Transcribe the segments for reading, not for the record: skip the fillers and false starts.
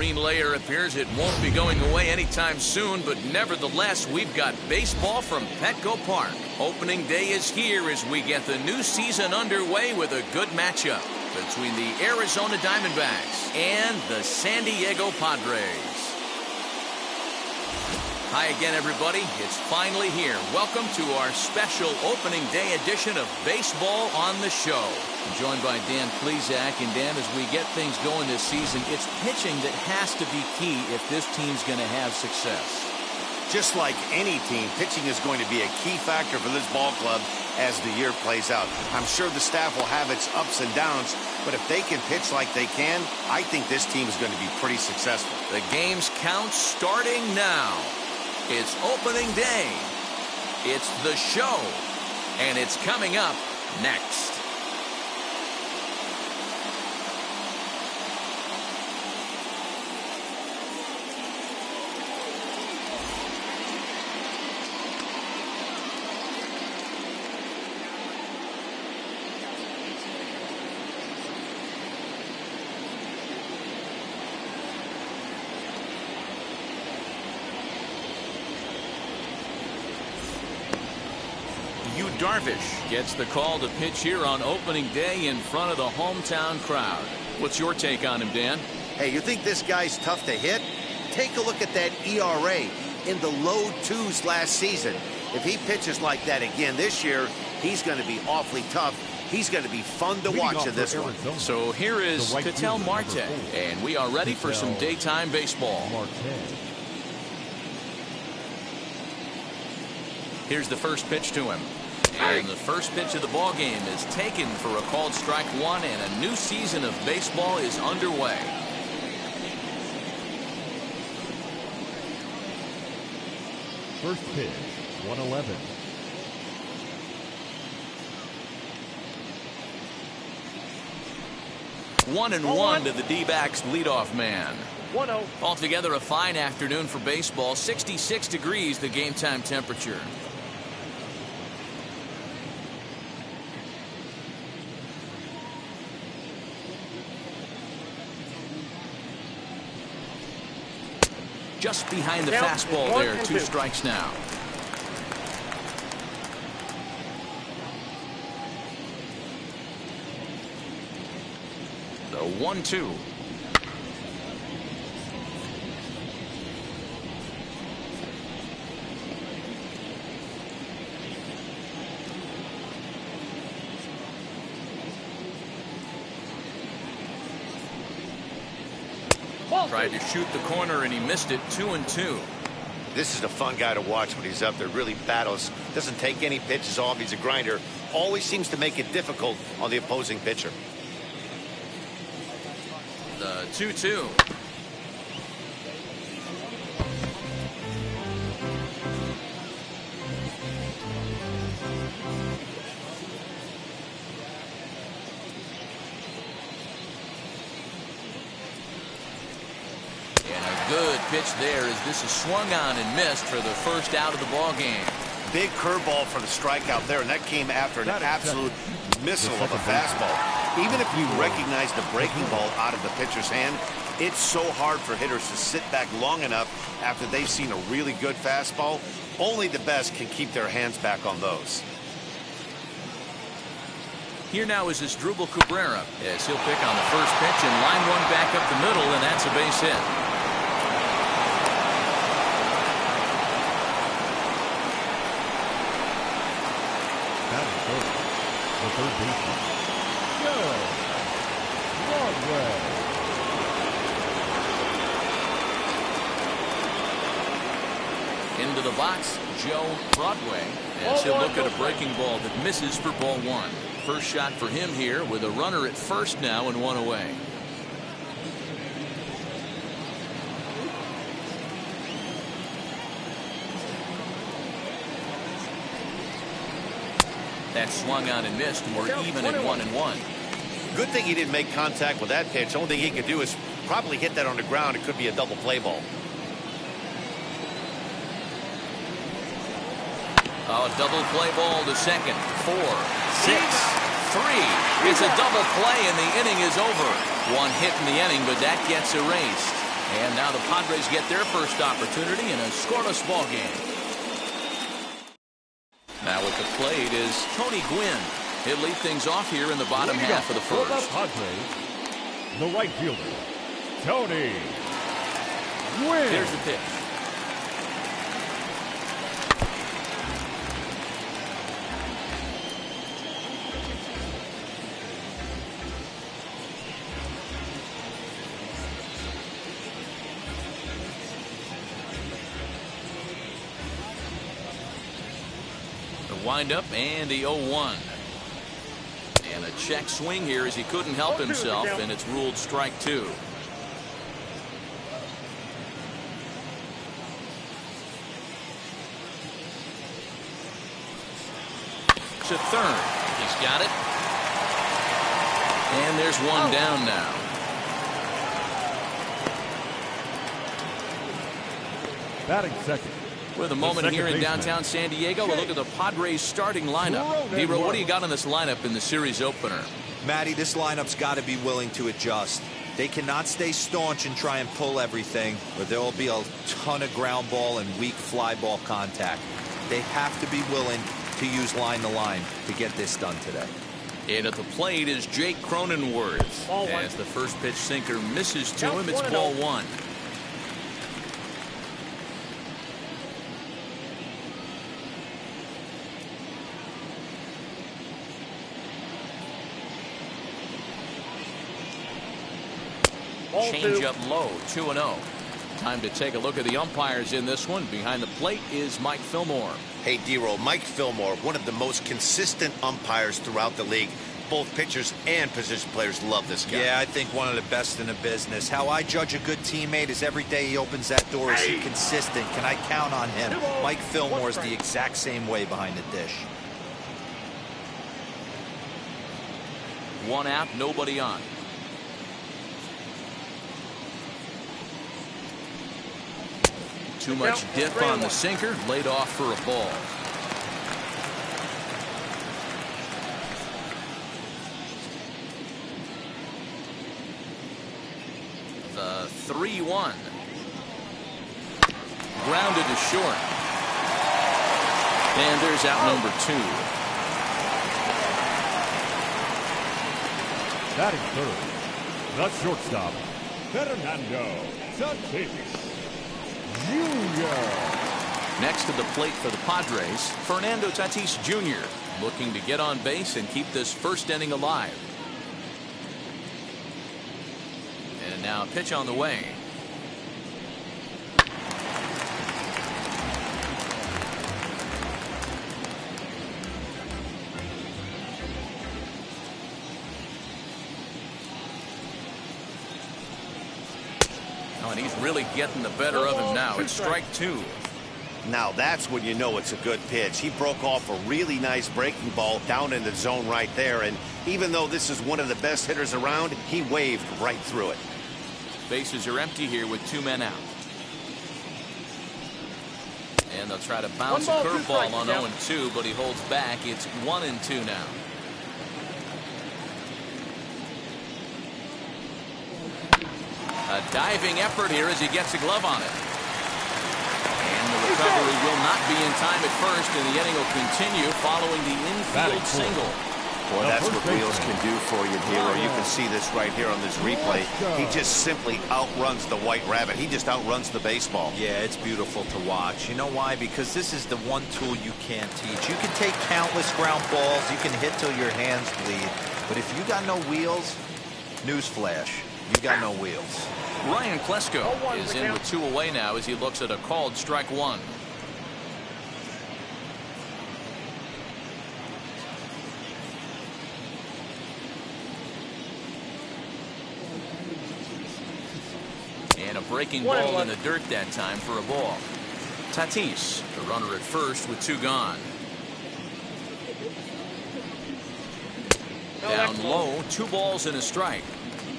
green layer appears it won't be going away anytime soon, but nevertheless, we've got baseball from Petco Park. Opening day is here as we get the new season underway with a good matchup between the Arizona Diamondbacks and the San Diego Padres. Hi again, everybody. It's finally here. Welcome to our special opening day edition of Baseball on the Show. I'm joined by Dan Plesac. And Dan, as we get things going this season, it's pitching that has to be key if this team's going to have success. Just like any team, pitching is going to be a key factor for this ball club as the year plays out. I'm sure the staff will have its ups and downs, but if they can pitch like they can, I think this team is going to be pretty successful. The game's count starting now. It's opening day. It's the show. And it's coming up next. Darvish gets the call to pitch here on opening day in front of the hometown crowd. What's your take on him, Dan? Hey, you think this guy's tough to hit? Take a look at that ERA in the low twos last season. If he pitches like that again this year, he's going to be awfully tough. He's going to be fun to watch in this one. So here is Ketel Marte, and we are ready for some daytime baseball. Here's the first pitch to him. And the first pitch of the ball game is taken for a called strike one, and a new season of baseball is underway. First pitch, 111. One and one to the D-backs leadoff man. 1-0. Altogether a fine afternoon for baseball. 66 degrees the game time temperature. Just behind the fastball there. 2 strikes now. The 1-2. Tried to shoot the corner and he missed it. 2-2. This is a fun guy to watch when he's up there. Really battles. Doesn't take any pitches off. He's a grinder. Always seems to make it difficult on the opposing pitcher. The 2-2. Good pitch there as this is swung on and missed for the first out of the ball game. Big curveball for the strikeout there, and that came after an absolute missile of a fastball. Even if you recognize the breaking ball out of the pitcher's hand, it's so hard for hitters to sit back long enough after they've seen a really good fastball. Only the best can keep their hands back on those. Here now is Asdrubal Cabrera as he'll pick on the first pitch and line one back up the middle, and that's a base hit. The third baseman, Joe Broadway. Into the box, Joe Broadway, as he'll look at a breaking ball that misses for ball one. First shot for him here with a runner at first now and one away. That swung on and missed. We're even at 1-1. Good thing he didn't make contact with that pitch. Only thing he could do is probably hit that on the ground. It could be a double play ball. A double play ball to second. 4, 6, 3. It's a double play and the inning is over. One hit in the inning, but that gets erased. And now the Padres get their first opportunity in a scoreless ball game. Now at the plate is Tony Gwynn. He'll lead things off here in the bottom half of the For first. the Padres, the right fielder, Tony Gwynn. Here's the pitch. The windup and the 0-1. And a check swing here as he couldn't help himself, and it's ruled strike two. To third. He's got it. And there's one down now. Batting second. With a moment here in downtown San Diego, a look at the Padres starting lineup. D-Roll, what do you got on this lineup in the series opener? Matty, this lineup's got to be willing to adjust. They cannot stay staunch and try and pull everything, or there will be a ton of ground ball and weak fly ball contact. They have to be willing to use line to line to get this done today. And at the plate is Jake Cronenworth. As the first pitch sinker misses to him, it's ball one. Change up low, 2-0. Time to take a look at the umpires in this one. Behind the plate is Mike Fillmore. Hey, D-Roll, Mike Fillmore, one of the most consistent umpires throughout the league. Both pitchers and position players love this guy. Yeah, I think one of the best in the business. How I judge a good teammate is every day he opens that door. Is he consistent? Can I count on him? Mike Fillmore is the exact same way behind the dish. One out, nobody on. Too much dip on the sinker, laid off for a ball. The 3-1. Grounded to short. And there's out number two. Batting third, the shortstop, Fernando Tatis Jr. Next to the plate for the Padres, Fernando Tatis Jr. looking to get on base and keep this first inning alive. And now a pitch on the way. Oh, and he's really getting the better of him now. It's strike two. Now that's when you know it's a good pitch. He broke off a really nice breaking ball down in the zone right there, and even though this is one of the best hitters around, he waved right through it. Bases are empty here with two men out. And they'll try to bounce a curveball on 0-2, but he holds back. It's 1-2 now. A diving effort here as he gets a glove on it. And the recovery will not be in time at first, and the inning will continue following the infield single. Boy, that's what wheels can do for you, Hero. You can see this right here on this replay. He just simply outruns the White Rabbit. He just outruns the baseball. Yeah, it's beautiful to watch. You know why? Because this is the one tool you can't teach. You can take countless ground balls. You can hit till your hands bleed. But if you got no wheels, newsflash, you got no wheels. Ryan Klesko is in with two away now as he looks at a called strike one. And a breaking ball in the dirt that time for a ball. Tatis, the runner at first with two gone. Down low, 2 balls and a strike.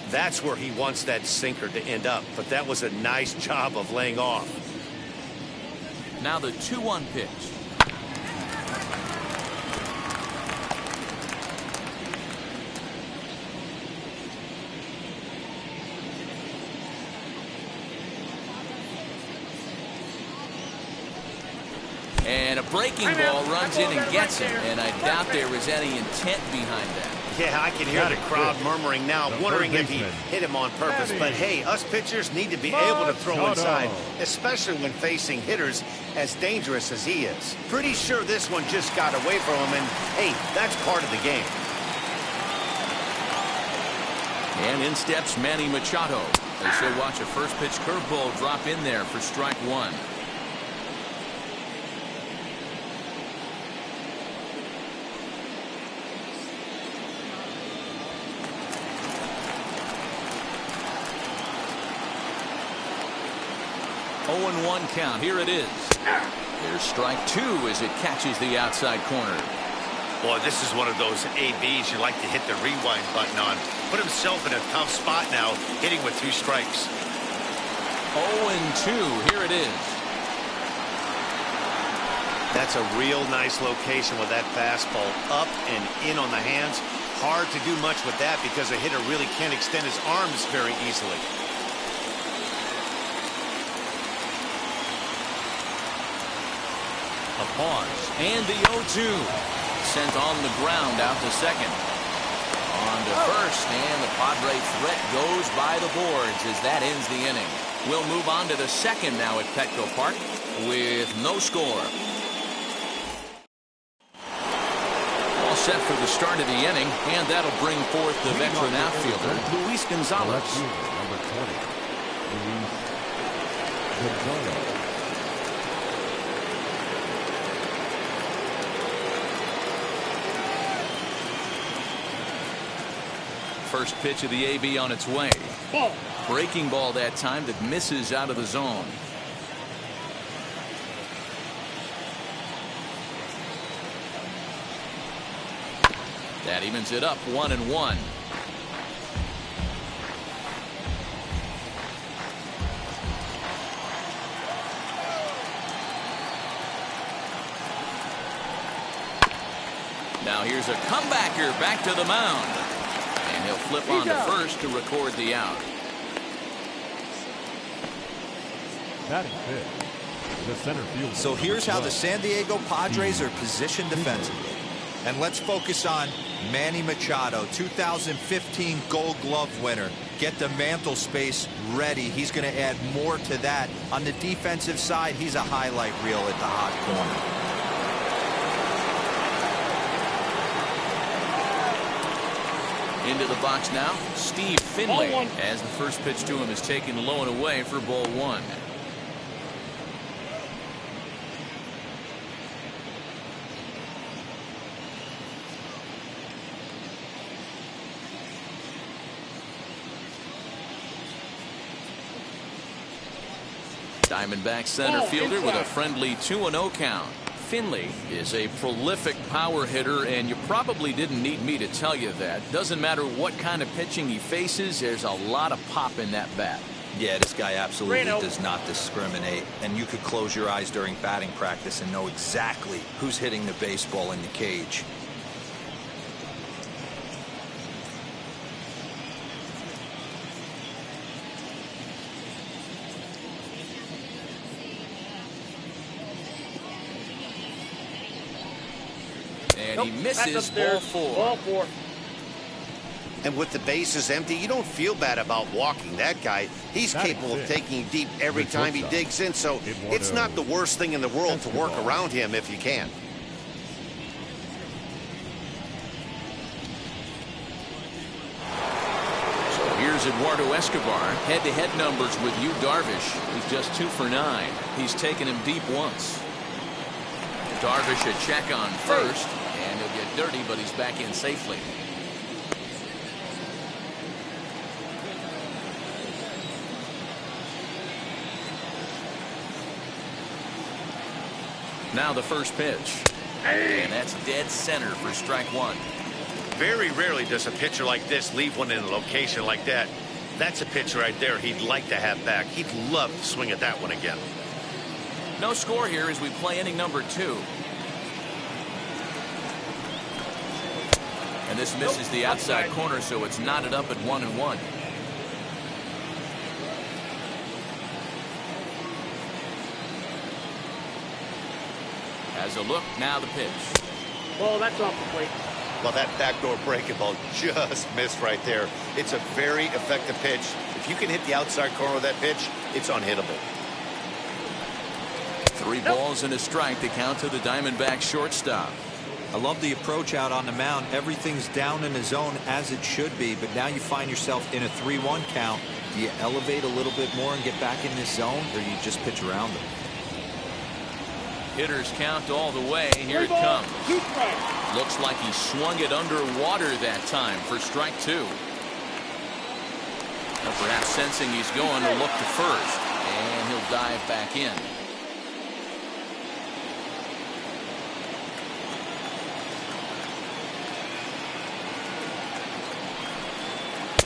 That's where he wants that sinker to end up, but that was a nice job of laying off. Now the 2-1 pitch. a breaking ball runs in and gets him, and I doubt there was any intent behind that. Yeah, I can hear the crowd murmuring now, wondering if he hit him on purpose. But hey, us pitchers need to be able to throw inside, especially when facing hitters as dangerous as he is. Pretty sure this one just got away from him, and hey, that's part of the game. And in steps Manny Machado. They should watch a first pitch curveball drop in there for strike one. Oh, 1 count. Here it is. There's strike two as it catches the outside corner. Boy, this is one of those ABs you like to hit the rewind button on. Put himself in a tough spot now, hitting with 2 strikes. 0-2. Here it is. That's a real nice location with that fastball up and in on the hands. Hard to do much with that because a hitter really can't extend his arms very easily. A pause and the 0-2. Sent on the ground out to second. On to first, and the Padre threat goes by the boards as that ends the inning. We'll move on to the second now at Petco Park with no score. All set for the start of the inning, and that'll bring forth the veteran outfielder, Luis Gonzalez. Number 20, Luis Gonzalez. First pitch of the AB on its way. Breaking ball that time that misses out of the zone. That evens it up 1-1. Now here's a comebacker back to the mound. And he'll flip on to first to record the out. Batting fifth, the center fielder. So here's how the San Diego Padres are positioned defensively. And let's focus on Manny Machado, 2015 Gold Glove winner. Get the mantle space ready. He's going to add more to that. On the defensive side, he's a highlight reel at the hot corner. Into the box now, Steve Finley, as the first pitch to him is taken low and away for ball one. Diamondbacks center fielder with a friendly 2-0 count. Finley is a prolific power hitter, and you probably didn't need me to tell you that. Doesn't matter what kind of pitching he faces, there's a lot of pop in that bat. Yeah, this guy absolutely does not discriminate, and you could close your eyes during batting practice and know exactly who's hitting the baseball in the cage. And he misses ball four. And with the bases empty, you don't feel bad about walking that guy. He's capable of taking deep every time he digs in, so it's not the worst thing in the world to work around him if you can. So here's Eduardo Escobar. Head-to-head numbers with Yu Darvish. He's just 2 for 9. He's taken him deep once. Darvish a check on first. And he'll get dirty, but he's back in safely. Now the first pitch. And that's dead center for strike one. Very rarely does a pitcher like this leave one in a location like that. That's a pitch right there he'd like to have back. He'd love to swing at that one again. No score here as we play inning number 2. And this misses the outside corner, so it's knotted up at 1-1. Has a look, now the pitch. Ball, that's off the plate. Well, that backdoor breaking ball just missed right there. It's a very effective pitch. If you can hit the outside corner of that pitch, it's unhittable. 3 balls and a strike to count to the Diamondbacks shortstop. I love the approach out on the mound. Everything's down in the zone as it should be, but now you find yourself in a 3-1 count. Do you elevate a little bit more and get back in this zone, or you just pitch around them? Hitters count all the way. Here it comes. Looks like he swung it underwater that time for strike 2. Now perhaps sensing he's going to look to first, and he'll dive back in.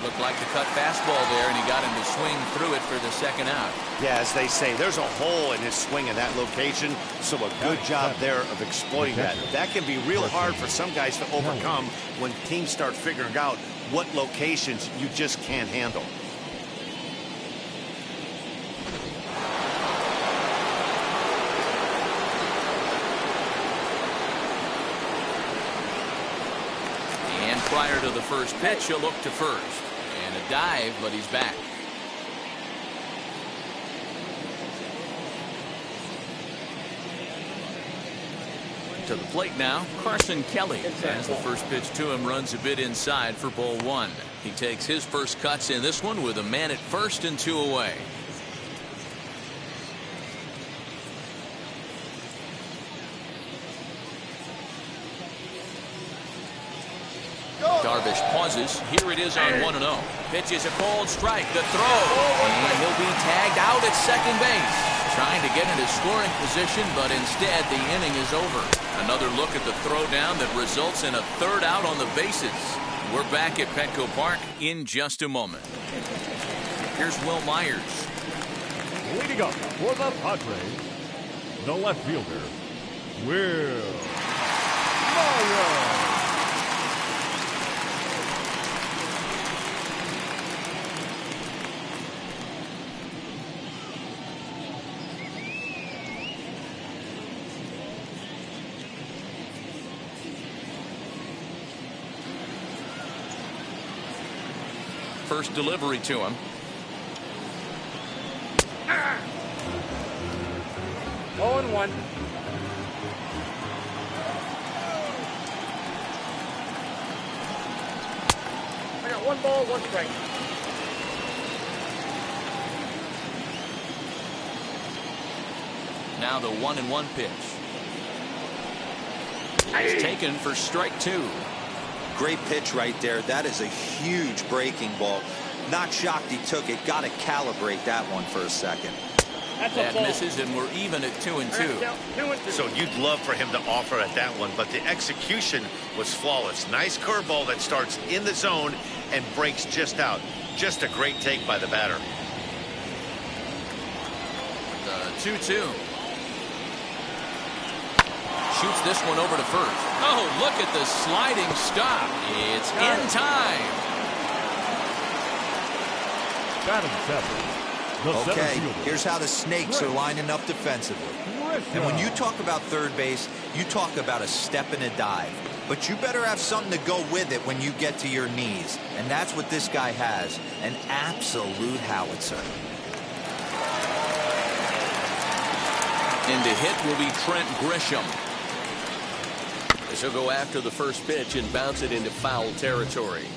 Looked like the cut fastball there, and he got him to swing through it for the second out. Yeah, as they say, there's a hole in his swing in that location, so a good job there of exploiting that. That can be real hard for some guys to overcome when teams start figuring out what locations you just can't handle. And prior to the first pitch, he'll look to first. And a dive, but he's back. To the plate now, Carson Kelly. As the first pitch to him runs a bit inside for ball 1. He takes his first cuts in this one with a man at first and 2 away. Darvish pauses. Here it is on 1-0. Pitch is a cold strike. The throw. And he'll be tagged out at second base. Trying to get into scoring position, but instead the inning is over. Another look at the throwdown that results in a third out on the bases. We're back at Petco Park in just a moment. Here's Will Myers. Leading up for the Padres, the left fielder, Will Myers. First delivery to him. 0-1. I got 1 ball, 1 strike. Now the 1-1 pitch. It's taken for strike 2. Great pitch right there. That is a huge breaking ball. Not shocked he took it. Got to calibrate that one for a second. That misses, and we're even at 2-2. So you'd love for him to offer at that one, but the execution was flawless. Nice curveball that starts in the zone and breaks just out. Just a great take by the batter. 2-2. Shoots this one over to first. Oh, look at the sliding stop. It's in time. Batting 7. Okay, here's how the Snakes are lining up defensively. And when you talk about third base, you talk about a step and a dive. But you better have something to go with it when you get to your knees. And that's what this guy has. An absolute howitzer. In to hit will be Trent Grisham. This will go after the first pitch and bounce it into foul territory.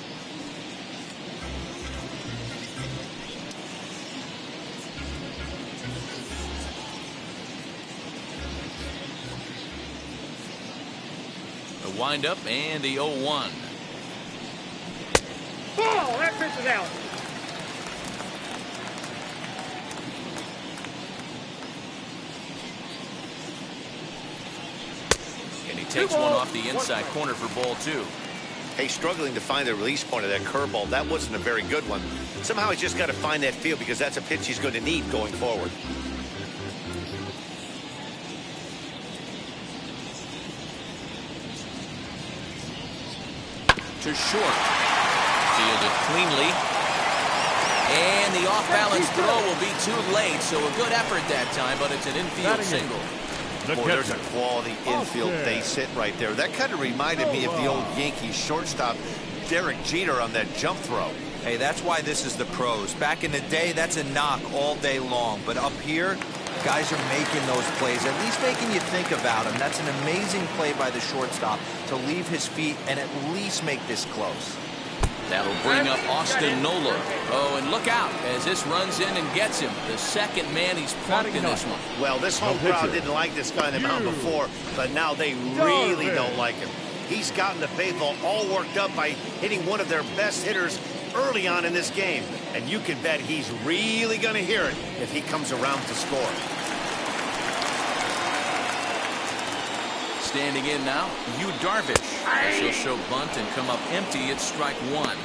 The windup and the 0-1. Ball, that pitch is out. Takes one off the inside corner for ball 2. Hey, struggling to find the release point of that curveball. That wasn't a very good one. Somehow he's just got to find that feel because that's a pitch he's going to need going forward. To short. Fielded cleanly. And the off-balance throw will be too late, so a good effort that time, but it's an infield single. The Boy, there's a catcher. quality infield Okay. base hit right there. That kind of reminded me of the old Yankees shortstop Derek Jeter on that jump throw. Hey, that's why this is the pros. Back in the day, that's a knock all day long. But up here, guys are making those plays, at least making you think about them. That's an amazing play by the shortstop to leave his feet and at least make this close. That'll bring up Austin Nola. Oh, and look out as this runs in and gets him. The second man he's plunked in this one. Well, this home pitcher. crowd didn't like this guy on the mound before, but now they really don't like him. He's gotten the faithful all worked up by hitting one of their best hitters early on in this game. And you can bet he's really going to hear it if he comes around to score. Standing in now, Yu Darvish. He'll show bunt and come up empty. It's strike one.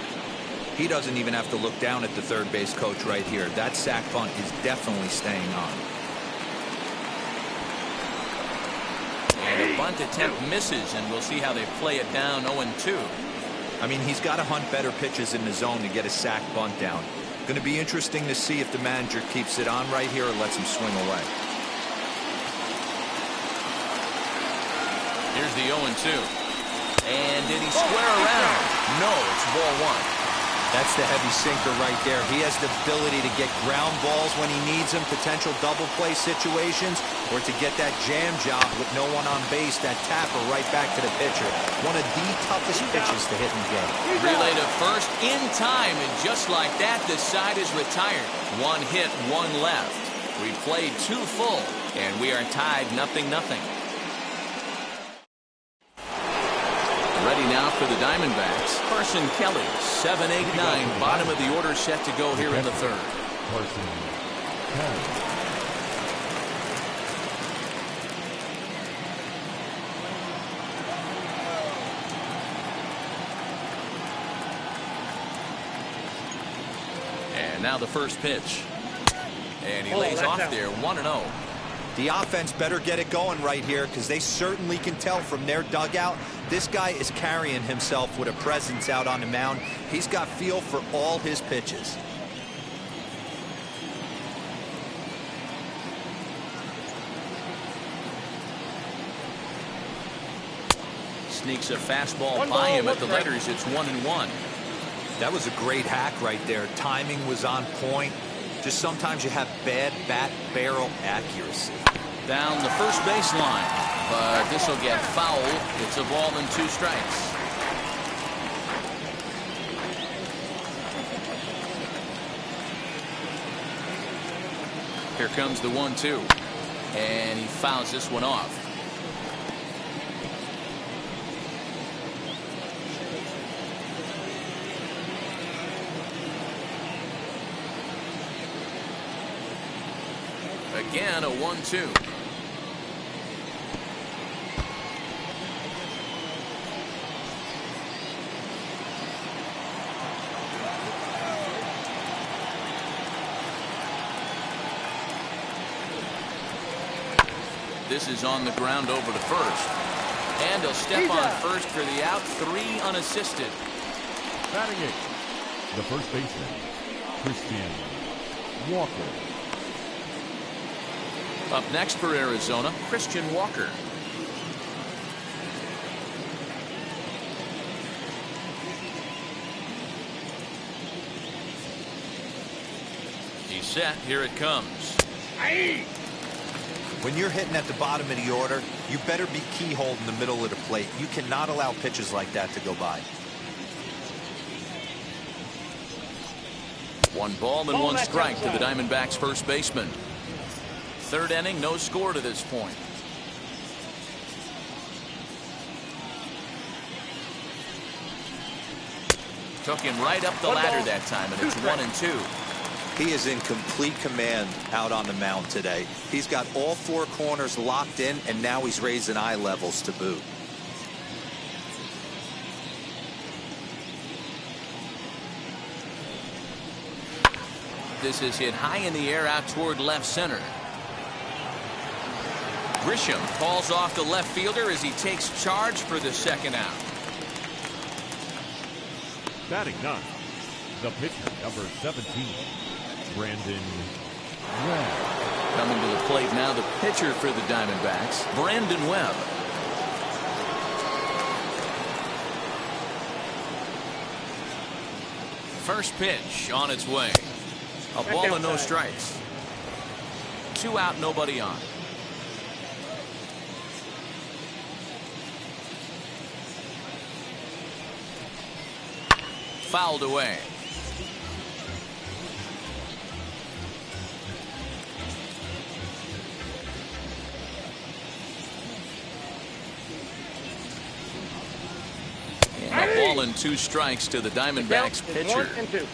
He doesn't even have to look down at the third base coach right here. That sac bunt is definitely staying on. And the bunt attempt misses, and we'll see how they play it down 0-2. I mean, he's got to hunt better pitches in the zone to get a sac bunt down. Going to be interesting to see if the manager keeps it on right here or lets him swing away. Here's the 0-2. And did he square around? No, it's ball one. That's the heavy sinker right there. He has the ability to get ground balls when he needs them, potential double play situations, or to get that jam job with no one on base, that tapper right back to the pitcher. One of the toughest pitches to hit in the game. Relay to first in time, and just like that, the side is retired. One hit, one left. We played two full, and we are tied 0-0. Ready now for the Diamondbacks. Carson Kelly, 7, 8, 9. Bottom of the order set to go here in the third. Carson Kelly. And now the first pitch. And he lays off there, 1-0. The offense better get it going right here because they certainly can tell from their dugout this guy is carrying himself with a presence out on the mound. He's got feel for all his pitches. Sneaks a fastball by him at the letters. It's 1-1. That was a great hack right there. Timing was on point. Just sometimes you have bad bat barrel accuracy. Down the first baseline, but this will get fouled. It's a ball and 2 strikes. Here comes the 1-2, and he fouls this one off. Again, a 1-2. This is on the ground over to first. And he'll step on first for the out. 3 unassisted. Batting eighth, the first baseman, Christian Walker. Up next for Arizona, Christian Walker. He's set. Here it comes. When you're hitting at the bottom of the order, you better be keyhole in the middle of the plate. You cannot allow pitches like that to go by. 1 ball and 1 strike to the Diamondbacks first baseman. Third inning, no score to this point. Took him right up the ladder that time, and it's 1-2. He is in complete command out on the mound today. He's got all 4 corners locked in, and now he's raising eye levels to boot. This is hit high in the air out toward left center. Grisham calls off the left fielder as he takes charge for the second out. Batting ninth, the pitcher, number 17, Brandon Webb. Coming to the plate now, the pitcher for the Diamondbacks, Brandon Webb. First pitch on its way. A ball and no strikes. 2 out, nobody on. Fouled away. And a ball and 2 strikes to the Diamondbacks pitcher. 1 and 2.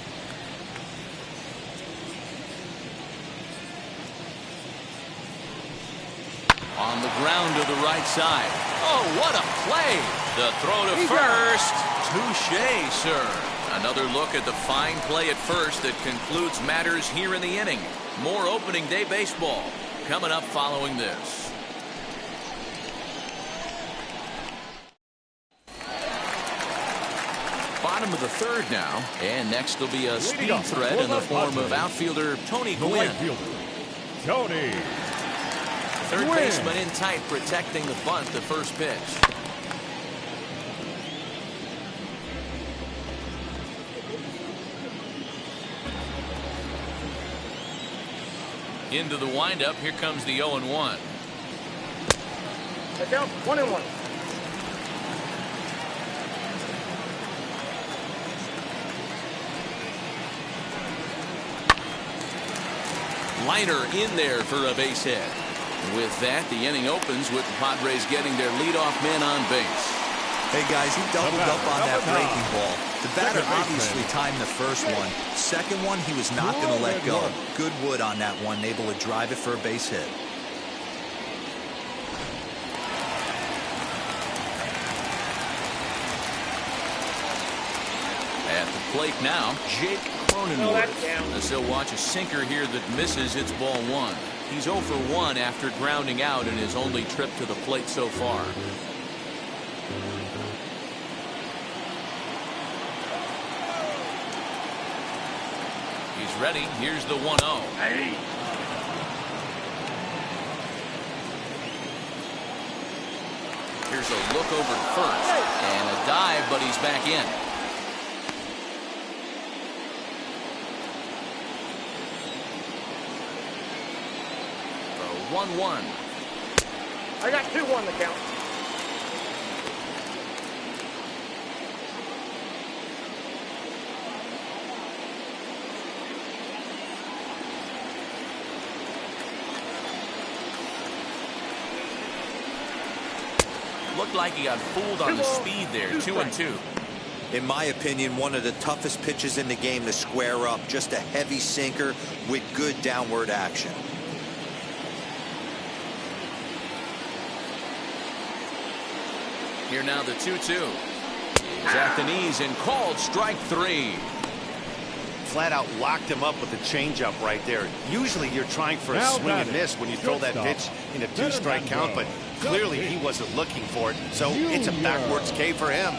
On the ground to the right side. Oh, what a play. The throw to first. Touche, sir. Another look at the fine play at first that concludes matters here in the inning. More opening day baseball coming up following this. Bottom of the 3rd now, and next will be a speed threat in the form of outfielder Tony Gwynn. Tony. Third baseman in tight, protecting the bunt, the first pitch. Into the windup, here comes the 0-1. The count 1 and 1. Liner in there for a base hit. With that, the inning opens with the Padres getting their leadoff man on base. Hey guys, he doubled up on that breaking ball. The batter obviously timed the first one. Second one, he was not going to let go. Good wood on that one, able to drive it for a base hit. At the plate now, Jake Cronenworth. As he'll watch a sinker here that misses. It's ball 1. He's 0 for 1 after grounding out in his only trip to the plate so far. He's ready. Here's the 1-0. Here's a look over to first. And a dive, but he's back in. The 1-1. I got 2-1 the count. Looked like he got fooled on the speed there. 2-2. In my opinion, one of the toughest pitches in the game to square up. Just a heavy sinker with good downward action. Here now the 2-2. He's at the knees and called strike 3. Flat out locked him up with a changeup right there. Usually you're trying for a swing and miss when you throw that pitch in a 2-strike count, but clearly he wasn't looking for it, so it's a backwards K for him.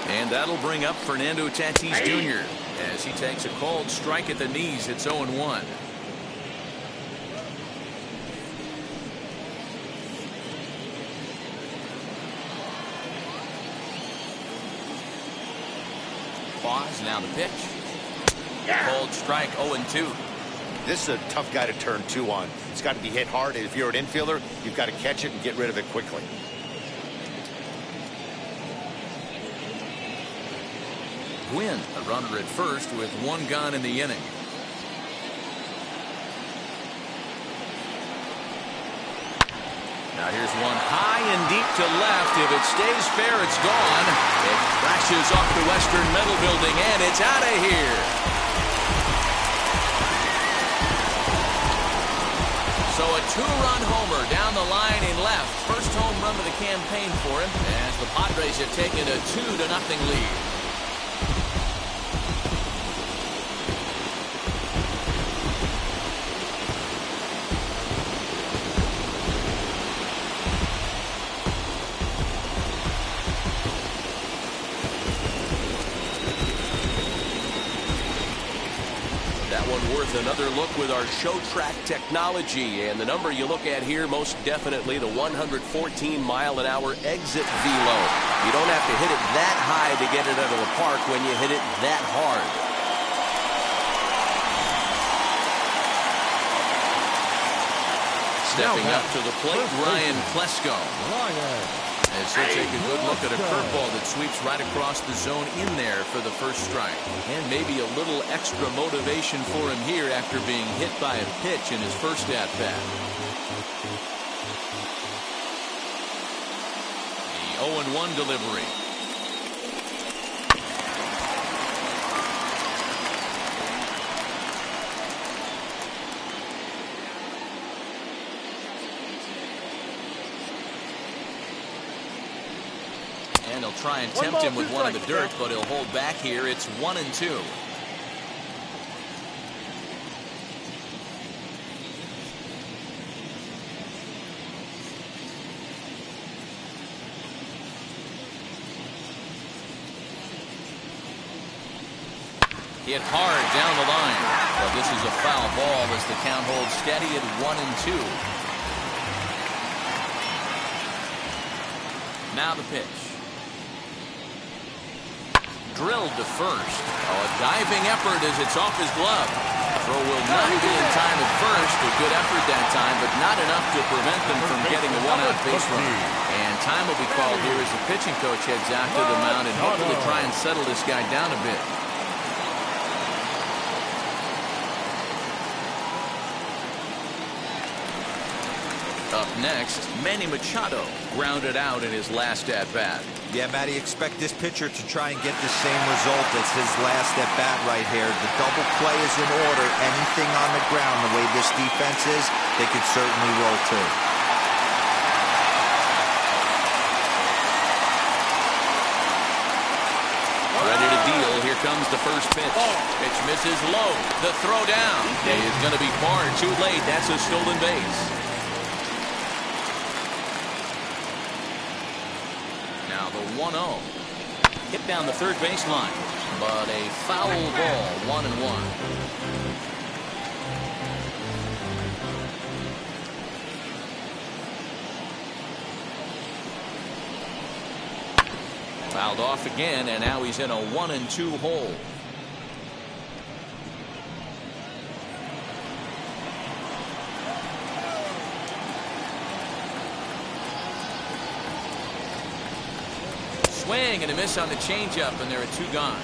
And that'll bring up Fernando Tatis Jr. as he takes a called strike at the knees. It's 0-1. Pause, now the pitch. Called strike, 0-2. This is a tough guy to turn 2 on. It's got to be hit hard, and if you're an infielder, you've got to catch it and get rid of it quickly. Gwynn, a runner at first with 1 gone in the inning. Now here's one high and deep to left. If it stays fair, it's gone. It crashes off the Western Metal Building, and it's out of here. So a 2-run homer down the line in left. First home run of the campaign for him, as the Padres have taken a 2-0 lead. worth another look with our show track technology. And the number you look at here, most definitely the 114-mile-an-hour exit velo. You don't have to hit it that high to get it out of the park when you hit it that hard. Stepping up to the plate, Ryan Klesko. As he'll take a good look at a curveball that sweeps right across the zone in there for the first strike. And maybe a little extra motivation for him here after being hit by a pitch in his first at-bat. The 0-1 delivery. And he'll try and tempt him with one of the dirt, but he'll hold back here. It's 1-2. Hit hard down the line. But this is a foul ball as the count holds steady at 1-2. Now the pitch. Drilled to first. Oh, a diving effort as it's off his glove. Throw will not be in time at first. A good effort that time, but not enough to prevent them from getting a one-out base run. And time will be called here as the pitching coach heads out to the mound and hopefully try and settle this guy down a bit. Up next, Manny Machado grounded out in his last at-bat. Yeah, Matty, expect this pitcher to try and get the same result as his last at-bat right here. The double play is in order. Anything on the ground, the way this defense is, they could certainly roll too. Ready to deal. Here comes the first pitch. Pitch misses low. The throw down is going to be far too late. That's a stolen base. Now the 1-0. Hit down the third baseline, but a foul ball, 1-1. Fouled off again, and now he's in a 1-2 hole. Swing and a miss on the changeup, and there are two gone.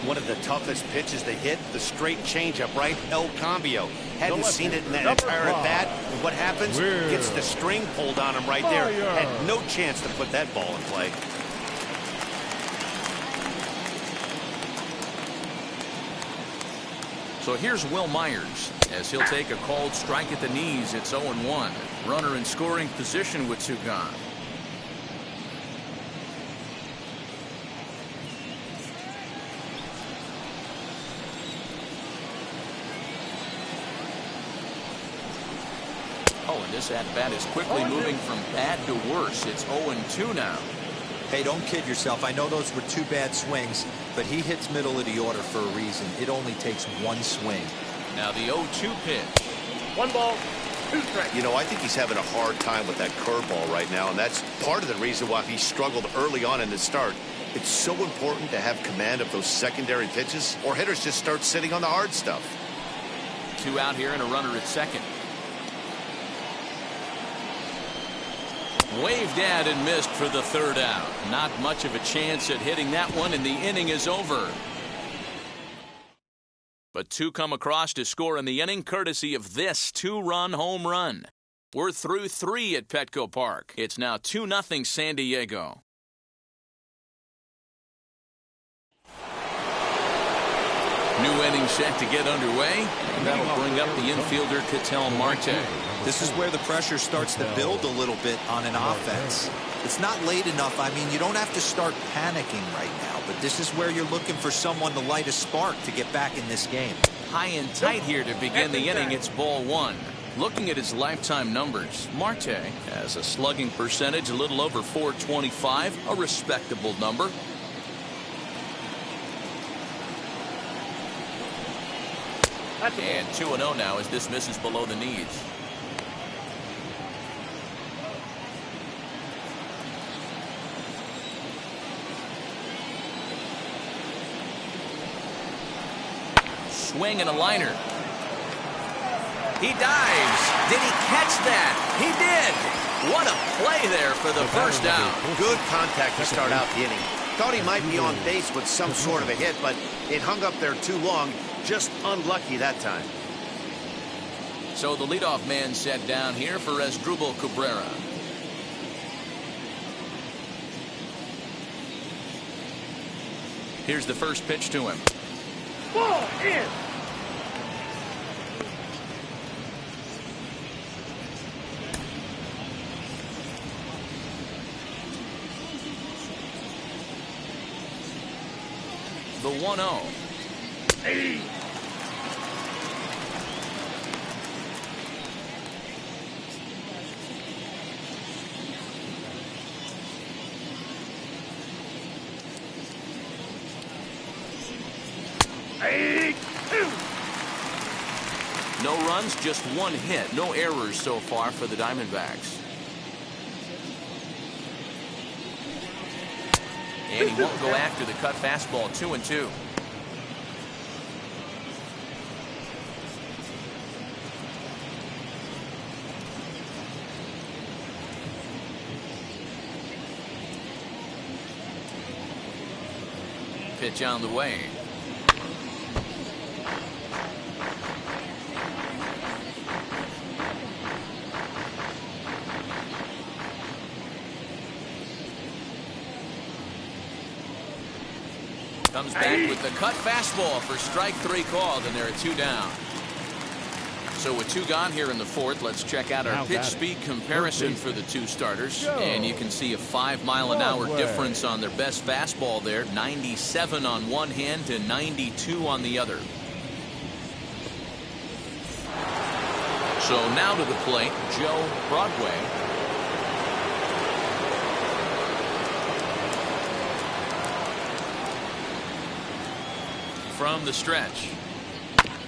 One of the toughest pitches they hit, the straight changeup, right? El Cambio. Hadn't seen it in that entire at bat. And what happens? Gets the string pulled on him right there. Had no chance to put that ball in play. So here's Will Myers as he'll take a called strike at the knees. It's 0-1. Runner in scoring position with two gone. Oh, and this at-bat is quickly moving from bad to worse. It's 0-2 now. Hey, don't kid yourself. I know those were two bad swings, but he hits middle of the order for a reason. It only takes one swing. Now the 0-2 pitch. 1 ball, 2 strikes. You know, I think he's having a hard time with that curveball right now, and that's part of the reason why he struggled early on in the start. It's so important to have command of those secondary pitches, or hitters just start sitting on the hard stuff. 2 out here and a runner at second. Waved at and missed for the third out. Not much of a chance at hitting that one, and the inning is over. But 2 come across to score in the inning, courtesy of this 2-run home run. We're through 3 at Petco Park. It's now 2-0 San Diego. New inning set to get underway. And that'll bring up the infielder Ketel Marte. This is where the pressure starts to build a little bit on an offense. It's not late enough. I mean, you don't have to start panicking right now, but this is where you're looking for someone to light a spark to get back in this game. High and tight here to begin the inning. It's ball 1. Looking at his lifetime numbers, Marte has a slugging percentage a little over .425, a respectable number. And 2-0 now as this misses below the knees. Swing and a liner. He dives. Did he catch that? He did. What a play there for the first down. Good contact to start out the inning. Thought he might be on base with some sort of a hit, but it hung up there too long. Just unlucky that time. So the leadoff man set down here for Asdrubal Cabrera. Here's the first pitch to him. Ball in. The 1-0. Hey. No runs, just one hit. No errors so far for the Diamondbacks. And he won't go after the cut fastball. 2-2. Pitch on the way. Comes back with the cut fastball for strike 3 called, and there are 2 down. So with 2 gone here in the 4th, let's check out our pitch speed comparison for the 2 starters. And you can see a 5-mile-an-hour difference on their best fastball there. 97 on one hand to 92 on the other. So now to the plate, Joe Broadway. From the stretch.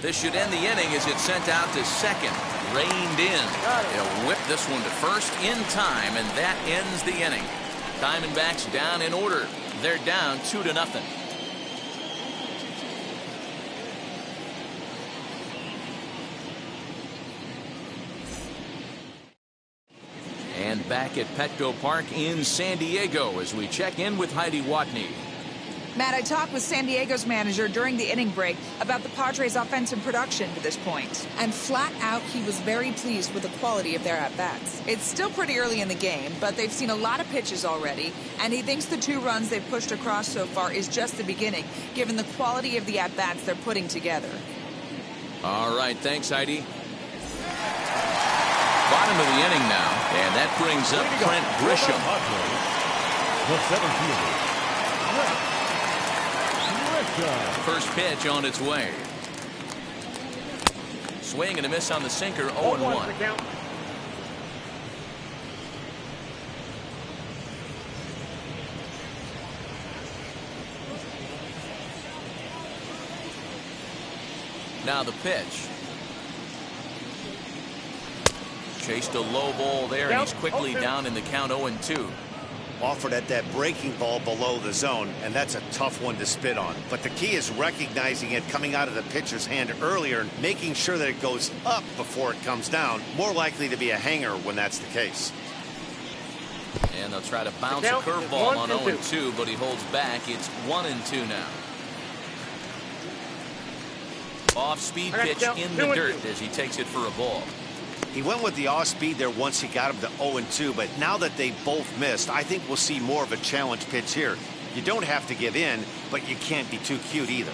This should end the inning as it's sent out to second. Reined in. He'll whip this one to first in time, and that ends the inning. Diamondbacks down in order. They're down 2-0. And back at Petco Park in San Diego as we check in with Heidi Watney. Matt, I talked with San Diego's manager during the inning break about the Padres' offensive production to this point. And flat out, he was very pleased with the quality of their at-bats. It's still pretty early in the game, but they've seen a lot of pitches already, and he thinks the 2 runs they've pushed across so far is just the beginning, given the quality of the at-bats they're putting together. All right, thanks, Heidi. Bottom of the inning now, and that brings up Trent Grisham. The 7th fielder. First pitch on its way. Swing and a miss on the sinker. 0-1. Now the pitch. Chased a low ball there, and he's quickly down in the count. 0-2. Offered at that breaking ball below the zone, and that's a tough one to spit on. But the key is recognizing it coming out of the pitcher's hand earlier and making sure that it goes up before it comes down. More likely to be a hanger when that's the case. And they'll try to bounce a curveball on 0-2, but he holds back. It's 1-2 now. Off-speed pitch in the dirt as he takes it for a ball. He went with the off-speed there once he got him to 0-2, but now that they both missed, I think we'll see more of a challenge pitch here. You don't have to give in, but you can't be too cute either.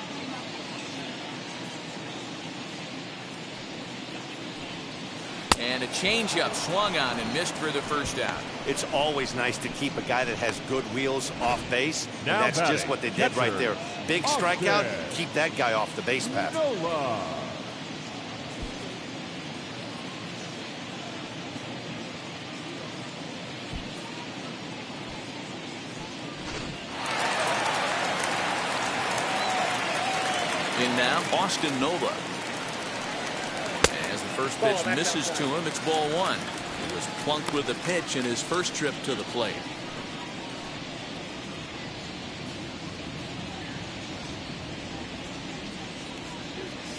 And a changeup swung on and missed for the first out. It's always nice to keep a guy that has good wheels off base. And that's just what they did right there. Big strikeout, keep that guy off the base path. In now, Austin Nova. First pitch misses to him. It's ball one. He was plunked with a pitch in his first trip to the plate.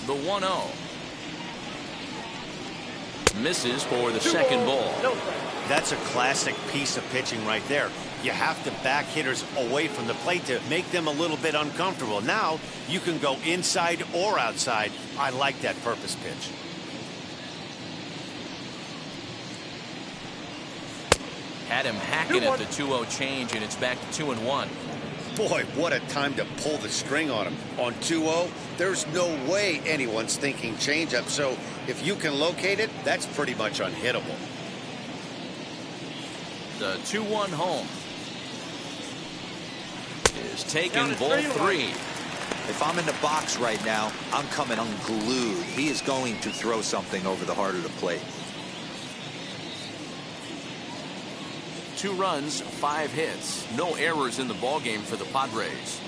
The 1-0. Misses for the second ball. That's a classic piece of pitching right there. You have to back hitters away from the plate to make them a little bit uncomfortable. Now you can go inside or outside. I like that purpose pitch. Had him hacking at the 2-0 change, and it's back to 2-1. Boy, what a time to pull the string on him. On 2-0, there's no way anyone's thinking changeup. So if you can locate it, that's pretty much unhittable. The 2-1 home is taken, ball three. If I'm in the box right now, I'm coming unglued. He is going to throw something over the heart of the plate. 2 runs, 5 hits, no errors in the ballgame for the Padres.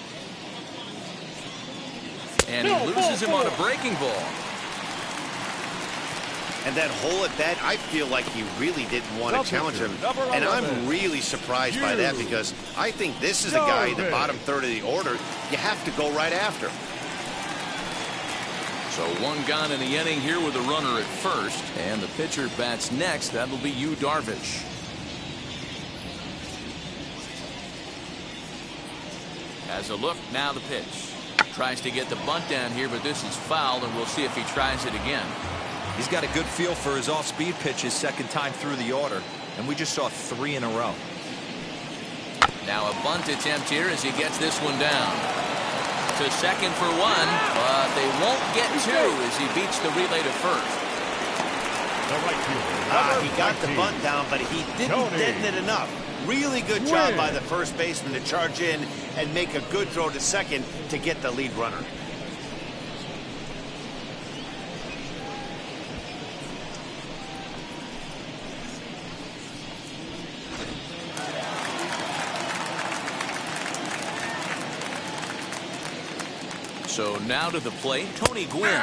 And he loses him on a breaking ball. And that hole at bat, I feel like he really didn't want to challenge him. And I'm really surprised by that, because I think this is a guy in the bottom third of the order you have to go right after. So 1 gone in the inning here with a runner at first. And the pitcher bats next. That'll be Yu Darvish. Has a look, now the pitch. Tries to get the bunt down here, but this is fouled, and we'll see if he tries it again. He's got a good feel for his off-speed pitches second time through the order, and we just saw 3 in a row. Now a bunt attempt here as he gets this one down. To second for 1, but they won't get 2 as he beats the relay to first. He got the bunt down, but he didn't deaden it enough. Really good job by the first baseman to charge in and make a good throw to second to get the lead runner. So now to the plate, Tony Gwynn.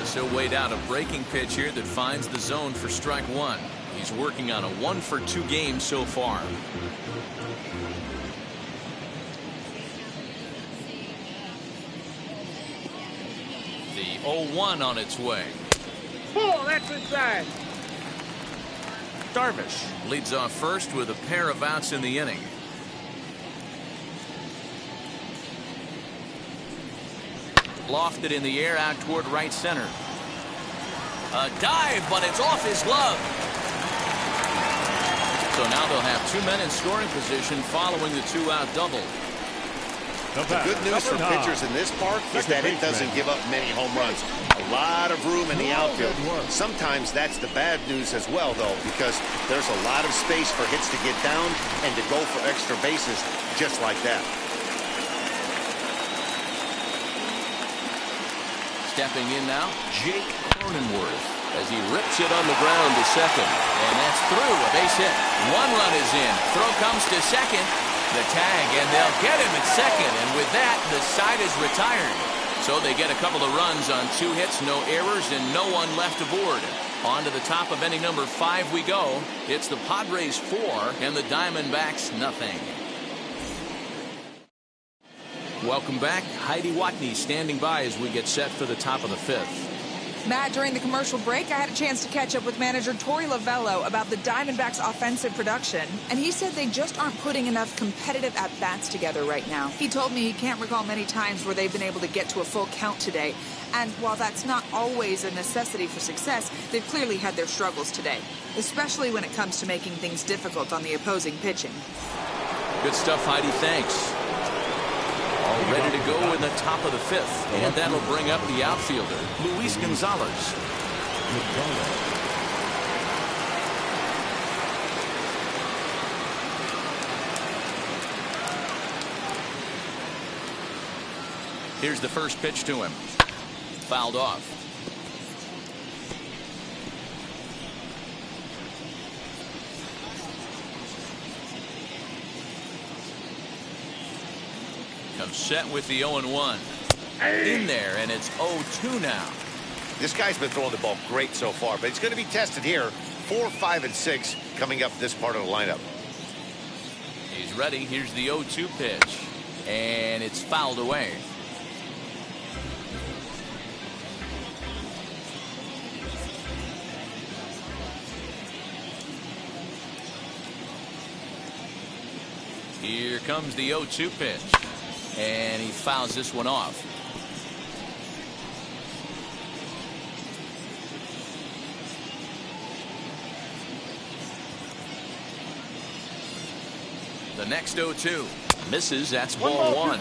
As he'll wait out a breaking pitch here that finds the zone for strike 1. He's working on a 1-for-2 game so far. The 0-1 on its way. Ball, that's inside. Darvish leads off first with a pair of outs in the inning. Lofted in the air out toward right center. A dive, but it's off his glove. So now they'll have 2 men in scoring position following the 2-out double. The good news for pitchers in this park is that it doesn't give up many home runs. A lot of room in the outfield. Sometimes that's the bad news as well, though, because there's a lot of space for hits to get down and to go for extra bases just like that. Stepping in now, Jake Cronenworth as he rips it on the ground to second. And that's through, a base hit. 1 run is in. Throw comes to second. The tag, and they'll get him at second. And with that, the side is retired. So they get a couple of runs on 2 hits, no errors, and no one left aboard. On to the top of inning number 5 we go. It's the Padres 4 and the Diamondbacks nothing. Welcome back. Heidi Watney standing by as we get set for the top of the 5th. Matt, during the commercial break, I had a chance to catch up with manager Torey Lovello about the Diamondbacks' offensive production, and he said they just aren't putting enough competitive at-bats together right now. He told me he can't recall many times where they've been able to get to a full count today, and while that's not always a necessity for success, they've clearly had their struggles today, especially when it comes to making things difficult on the opposing pitching. Good stuff, Heidi. Thanks. All ready to go in the top of the 5th. And that'll bring up the outfielder, Luis Gonzalez. Here's the first pitch to him. Fouled off. Comes set with the 0-1. In there, and it's 0-2 now. This guy's been throwing the ball great so far, but he's going to be tested here. 4, 5, and 6 coming up this part of the lineup. He's ready. Here's the 0-2 pitch. And it's fouled away. Here comes the 0-2 pitch. And he fouls this one off. The next 0-2 misses. That's ball one.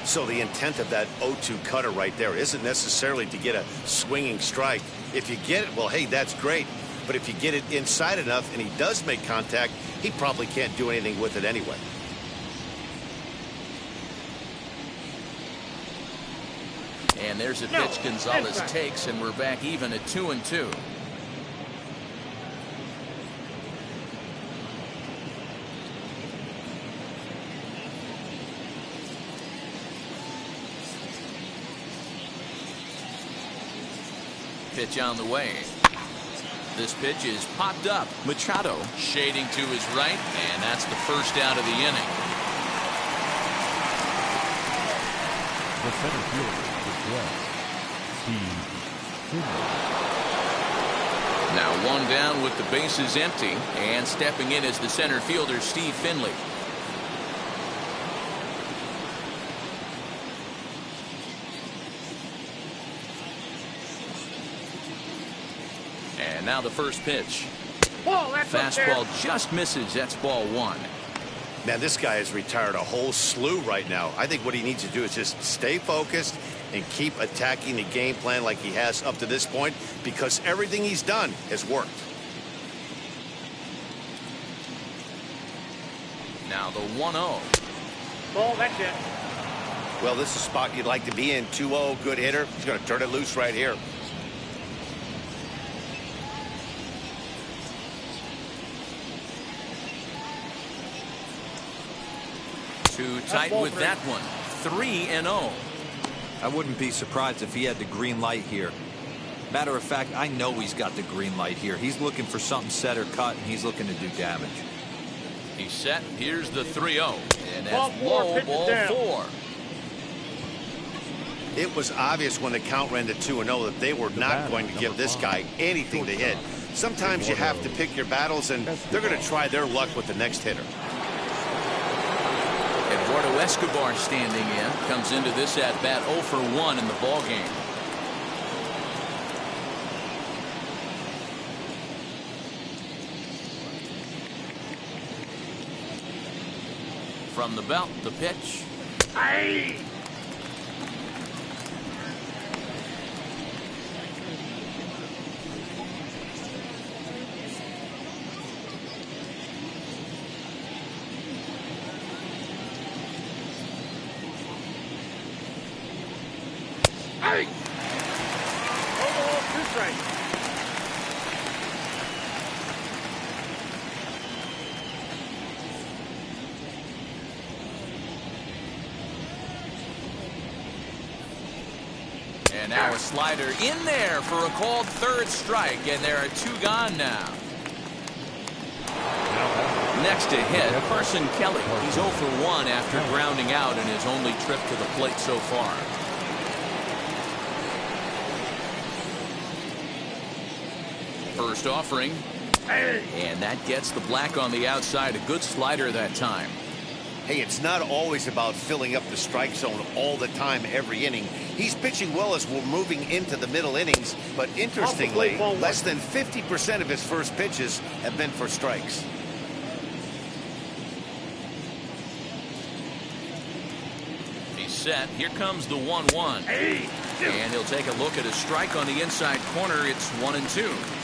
So the intent of that 0-2 cutter right there isn't necessarily to get a swinging strike. If you get it, well, hey, that's great. But if you get it inside enough and he does make contact, he probably can't do anything with it anyway. And there's a pitch Gonzalez takes, and we're back even at 2-2. Pitch on the way. This pitch is popped up. Machado shading to his right, and that's the first out of the inning. The center fielder is left. Steve Finley. Now one down with the bases empty, and stepping in as the center fielder, Steve Finley. And now the first pitch. Fastball just misses. That's ball one. Man, this guy has retired a whole slew right now. I think what he needs to do is just stay focused and keep attacking the game plan like he has up to this point, because everything he's done has worked. Now the 1-0. Ball, that's it. Well, this is a spot you'd like to be in. 2-0, good hitter. He's going to turn it loose right here. Too tight with that one. 3-0. I wouldn't be surprised if he had the green light here. Matter of fact, I know he's got the green light here. He's looking for something set or cut, and he's looking to do damage. He's set. Here's the 3-0. And that's Ball low, four, ball down. 4. It was obvious when the count ran to 2-0 that they were not going to give this guy anything to hit. Sometimes you have to pick your battles, and they're going to try their luck with the next hitter. Eduardo Escobar standing in. Comes into this at-bat 0 for 1 in the ballgame. From the belt, the pitch. Aye. Aye. Two strikes. And now a slider in there for a called third strike, and there are 2 gone now. Next to hit, Carson Kelly. He's 0 for 1 after grounding out in his only trip to the plate so far. First offering, and that gets the black on the outside. A good slider that time. Hey, it's not always about filling up the strike zone all the time every inning. He's pitching well as we're moving into the middle innings, but interestingly, less than 50% of his first pitches have been for strikes. He's set. Here comes the 1-1. And he'll take a look at a strike on the inside corner. It's 1-2.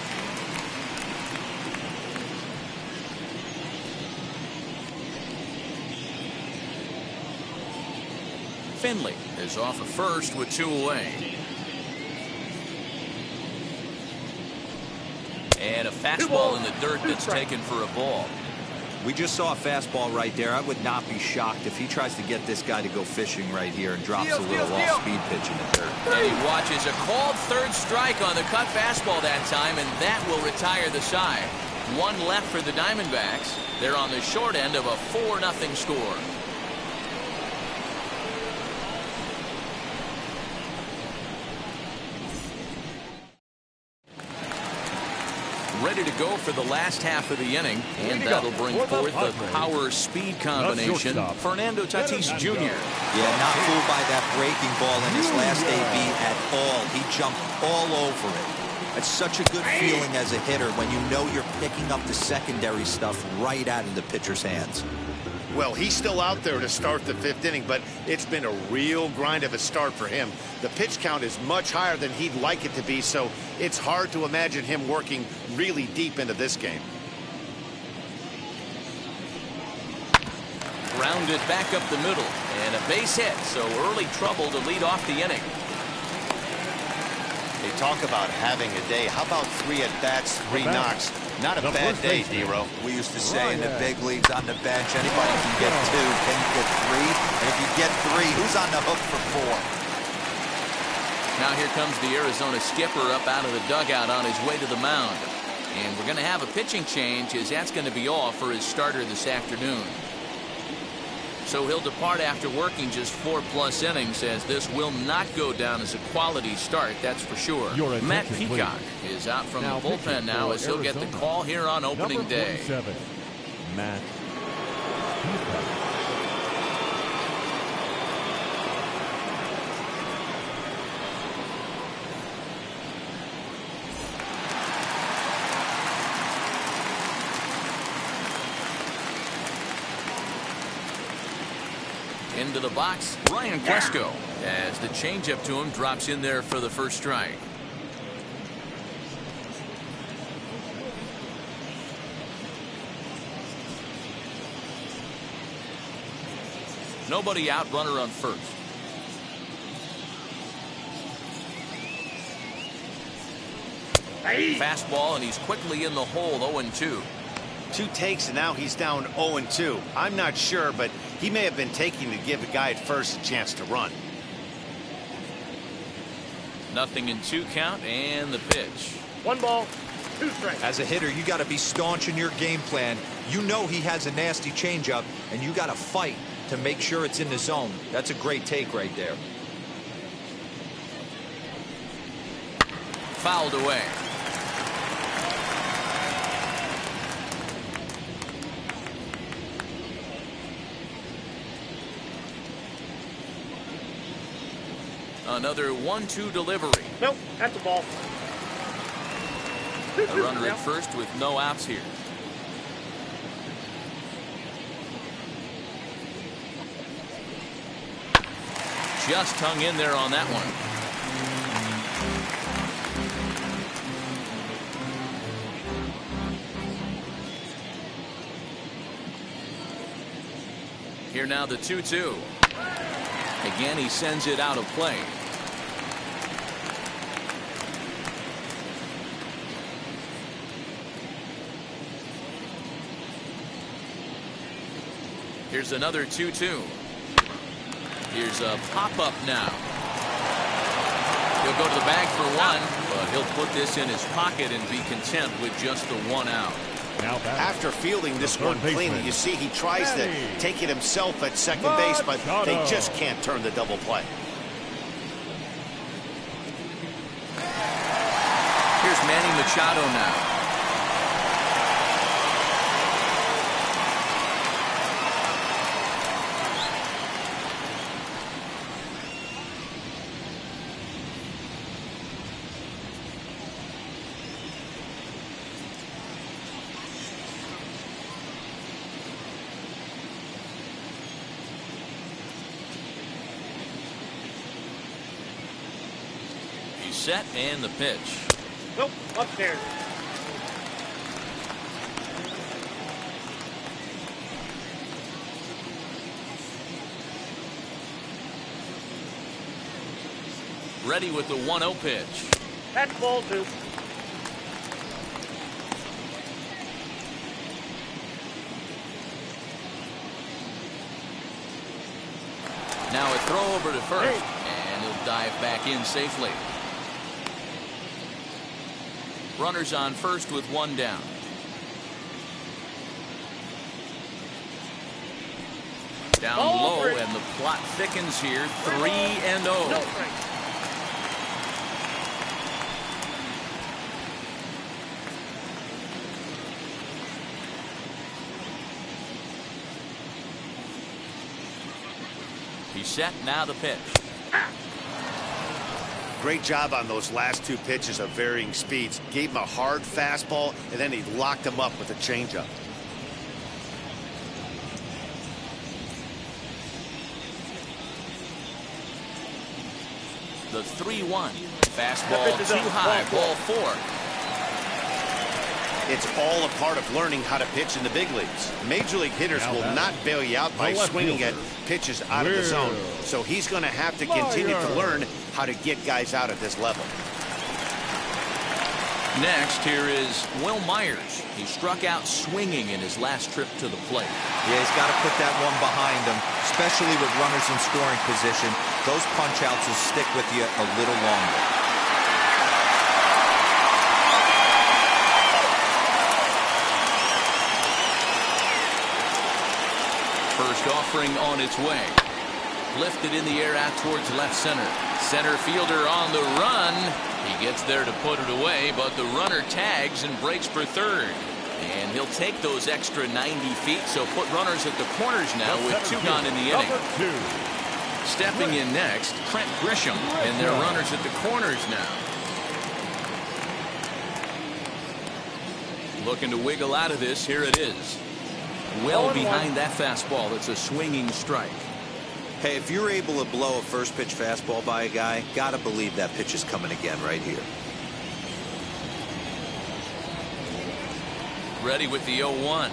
Finley is off of first with 2 away. And a fastball in the dirt that's taken for a ball. We just saw a fastball right there. I would not be shocked if he tries to get this guy to go fishing right here and drops a little off-speed pitch in the dirt. And he watches a called third strike on the cut fastball that time, and that will retire the side. One left for the Diamondbacks. They're on the short end of a 4-0 score. Ready to go for the last half of the inning, and that'll bring forth the power-speed combination. Fernando Tatis Jr. Yeah, not fooled by that breaking ball in his last AB at all. He jumped all over it. It's such a good feeling as a hitter when you know you're picking up the secondary stuff right out of the pitcher's hands. Well, he's still out there to start the 5th inning, but it's been a real grind of a start for him. The pitch count is much higher than he'd like it to be, so it's hard to imagine him working really deep into this game. Grounded back up the middle, and a base hit, so early trouble to lead off the inning. They talk about having a day. How about 3 at-bats, 3 knocks? Not a bad day, Dero. We used to say in the big leagues on the bench, anybody can get 2, can you get 3? And if you get 3, who's on the hook for 4? Now here comes the Arizona skipper up out of the dugout on his way to the mound. And we're going to have a pitching change, as that's going to be all for his starter this afternoon. So he'll depart after working just 4+ innings, as this will not go down as a quality start, that's for sure. Matt Peacock is out from the bullpen now, as he'll get the call here on opening day. Matt Peacock. Into the box, Ryan Klesko, as the changeup to him drops in there for the first strike. Nobody out, runner on first. Fastball, and he's quickly in the hole, 0-2. 2 takes, and now he's down 0-2. I'm not sure, but he may have been taking to give the guy at first a chance to run. 0-2 count, and the pitch. 1 ball, 2 strikes. As a hitter, you got to be staunch in your game plan. You know he has a nasty changeup, and you got to fight to make sure it's in the zone. That's a great take right there. Fouled away. Another 1-2 delivery. Nope, that's a ball. A runner at first with no outs here. Just hung in there on that one. Here now the 2-2. Again, he sends it out of play. Here's another 2-2. Here's a pop-up now. He'll go to the bag for 1, but he'll put this in his pocket and be content with just the 1 out. After fielding this one cleanly, you see he tries to take it himself at second base, but they just can't turn the double play. Here's Manny Machado now. Set and the pitch. Nope, upstairs. Ready with the 1-0 pitch. That's ball 2. Now a throw over to first, and he'll dive back in safely. Runners on first with one down. Down low, and the plot thickens here. 3-0. No strike. He's set. Now the pitch. Great job on those last two pitches of varying speeds. Gave him a hard fastball, and then he locked him up with a changeup. The 3-1. Fastball too high. Ball 4. It's all a part of learning how to pitch in the big leagues. Major league hitters will not bail you out by swinging at pitches out of the zone. So he's going to have to continue to learn how to get guys out at this level. Next, here is Will Myers. He struck out swinging in his last trip to the plate. Yeah, he's got to put that one behind him, especially with runners in scoring position. Those punch-outs will stick with you a little longer. First offering on its way. Lifted in the air out towards left center. Center fielder on the run. He gets there to put it away, but the runner tags and breaks for third. And he'll take those extra 90 feet, so put runners at the corners now with 2 gone in the inning. Stepping in next, Trent Grisham, and their runners at the corners now. Looking to wiggle out of this. Here it is. Well behind that fastball. It's a swinging strike. Hey, if you're able to blow a first pitch fastball by a guy, gotta believe that pitch is coming again right here. Ready with the 0-1.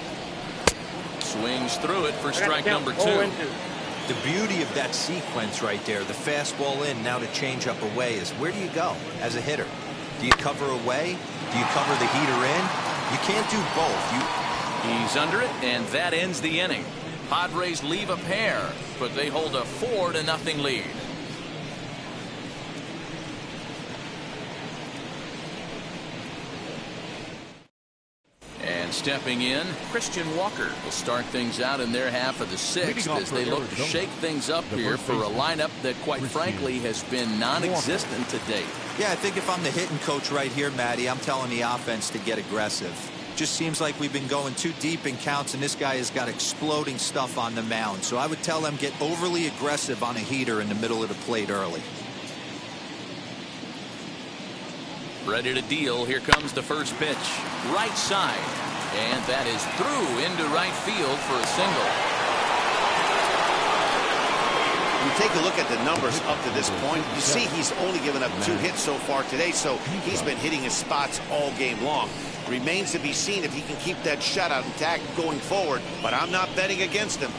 Swings through it for strike number 2. The beauty of that sequence right there, the fastball in, now the changeup away, is where do you go as a hitter? Do you cover away? Do you cover the heater in? You can't do both. He's under it, and that ends the inning. Padres leave a pair, but they hold a 4-0 lead. And stepping in, Christian Walker will start things out in their half of the 6th as they look to shake things up here for a lineup that, quite frankly, has been non-existent to date. Yeah, I think if I'm the hitting coach right here, Matty, I'm telling the offense to get aggressive. Just seems like we've been going too deep in counts, and this guy has got exploding stuff on the mound. So I would tell them get overly aggressive on a heater in the middle of the plate early. Ready to deal. Here comes the first pitch. Right side. And that is through into right field for a single. You take a look at the numbers up to this point. You see he's only given up 2 hits so far today, so he's been hitting his spots all game long. Remains to be seen if he can keep that shutout intact going forward, but I'm not betting against him.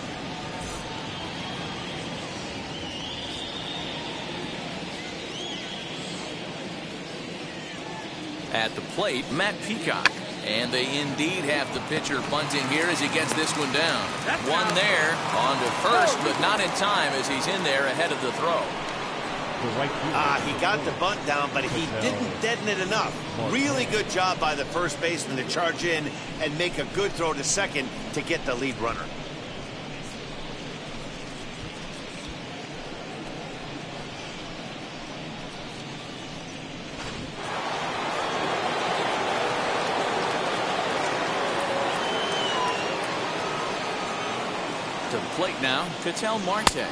At the plate, Matt Peacock. And they indeed have the pitcher bunting here as he gets this one down. One there, on to first, but not in time as he's in there ahead of the throw. He got the bunt down, but he didn't deaden it enough. Really good job by the first baseman to charge in and make a good throw to second to get the lead runner. To the plate now, Ketel Marte,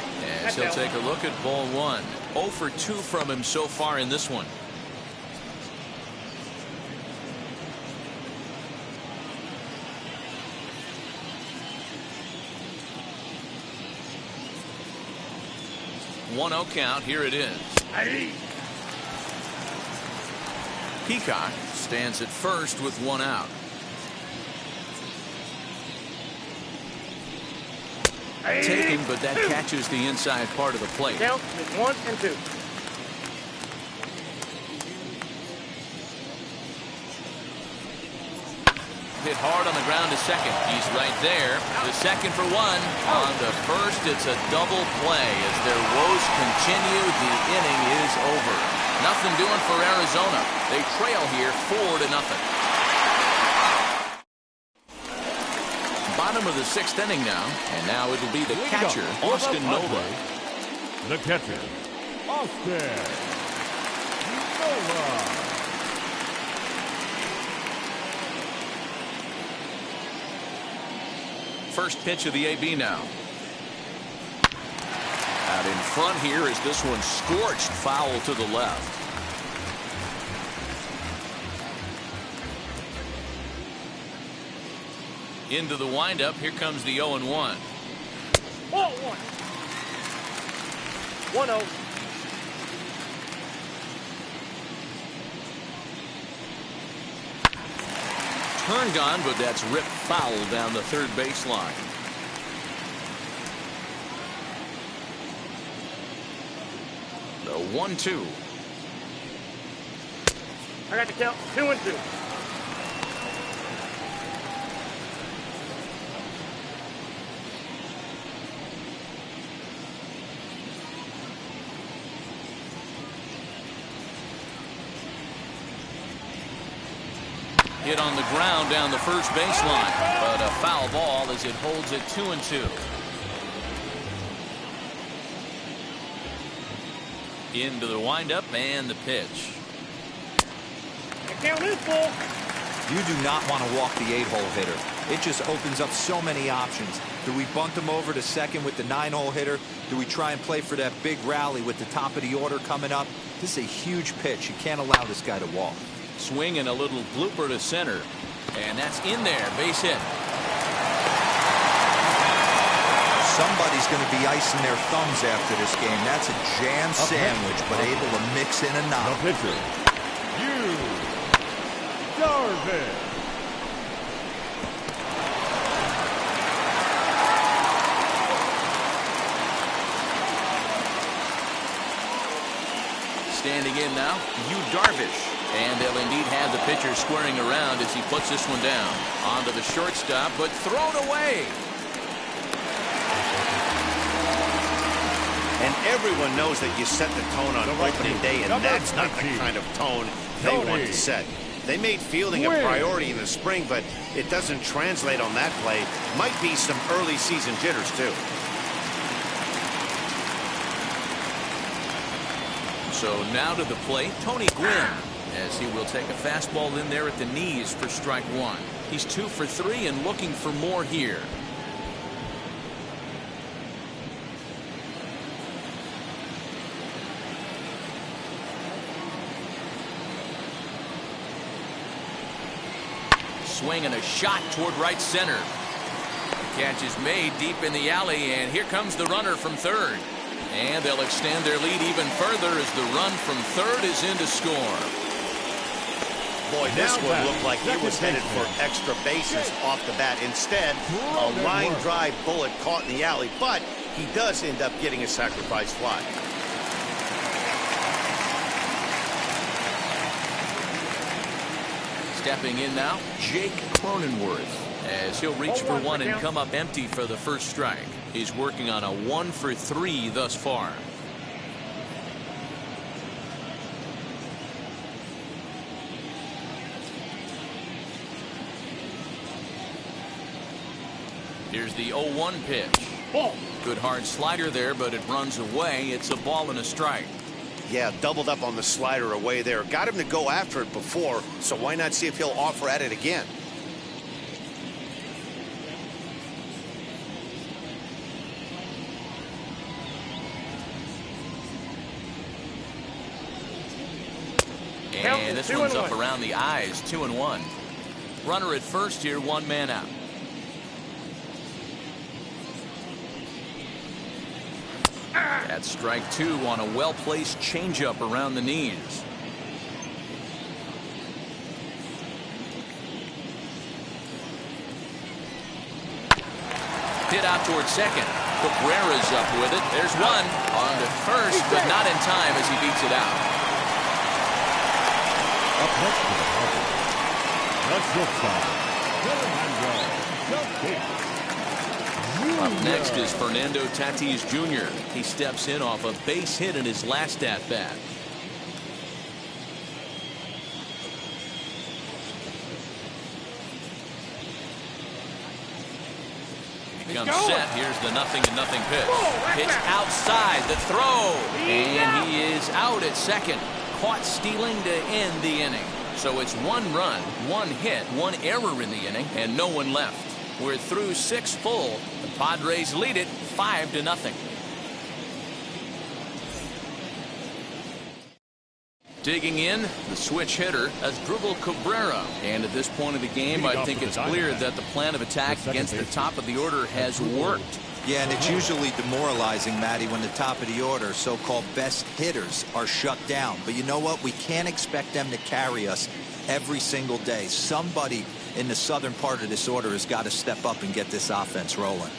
as he'll take a look at ball 1. 0 for 2 from him so far in this one. One-0 count. Here it is. Peacock stands at first with 1 out. Taken, but that catches the inside part of the plate. Count is 1 and 2. hit hard on the ground to second. He's right there. The second for one. On to first, it's a double play. As their woes continue, the inning is over. Nothing doing for Arizona. They trail here 4-0. Bottom of the 6th inning now, and now it'll be the catcher, Austin Nova. The catcher, Austin Nova. First pitch of the AB now. Out in front here is this one scorched foul to the left. Into the windup. Here comes the 0-1. Ball 1. 1-0. Turned on, but that's ripped foul down the third baseline. The 1-2. I got the count. 2-2. Hit on the ground down the first baseline, but a foul ball as it holds it 2-2. Into the windup and the pitch. The count is full. You do not want to walk the 8-hole hitter. It just opens up so many options. Do we bunt him over to second with the 9-hole hitter? Do we try and play for that big rally with the top of the order coming up? This is a huge pitch. You can't allow this guy to walk. Swing and a little blooper to center. And that's in there. Base hit. Somebody's going to be icing their thumbs after this game. That's a jam sandwich, but able to mix in a knock. The pitcher, Darvish. Standing in now, Darvish. And they'll indeed have the pitcher squaring around as he puts this one down. Onto the shortstop, but thrown away. And everyone knows that you set the tone on opening day, and that's not the kind of tone they want to set. They made fielding a priority in the spring, but it doesn't translate on that play. Might be some early season jitters, too. So now to the plate, Tony Gwynn, as he will take a fastball in there at the knees for strike one. He's 2 for 3 and looking for more here. Swing and a shot toward right center. Catch is made deep in the alley, and here comes the runner from third. And they'll extend their lead even further as the run from third is in to score. Boy, this one looked like he was headed for extra bases off the bat. Instead, a line drive bullet caught in the alley, but he does end up getting a sacrifice fly. Stepping in now, Jake Cronenworth, as he'll reach for one and come up empty for the first strike. He's working on a 1 for 3 thus far. Here's the 0-1 pitch. Ball. Good hard slider there, but it runs away. It's a ball and a strike. Yeah, doubled up on the slider away there. Got him to go after it before, so why not see if he'll offer at it again? And this one's up around the eyes, 2-1. Runner at first here, 1 man out. That's strike 2 on a well-placed changeup around the knees. Hit out towards second. Cabrera's up with it. There's one. On to first, but not in time as he beats it out. Up next to the Padres, the shortstop, Up next is Fernando Tatis Jr. He steps in off a base hit in his last at-bat. Comes set. Here's the 0-0 pitch. Pitch outside the throw. And he is out at second. Caught stealing to end the inning. So it's 1 run, 1 hit, 1 error in the inning, and no one left. We're through 6 full. The Padres lead it 5-0. Digging in, the switch hitter, Asdrubal Cabrera. And at this point of the game, I think it's clear that the plan of attack against the top of the order has worked. Yeah, and it's usually demoralizing, Matty, when the top of the order, so-called best hitters, are shut down. But you know what? We can't expect them to carry us every single day. Somebody in the southern part of this order has got to step up and get this offense rolling.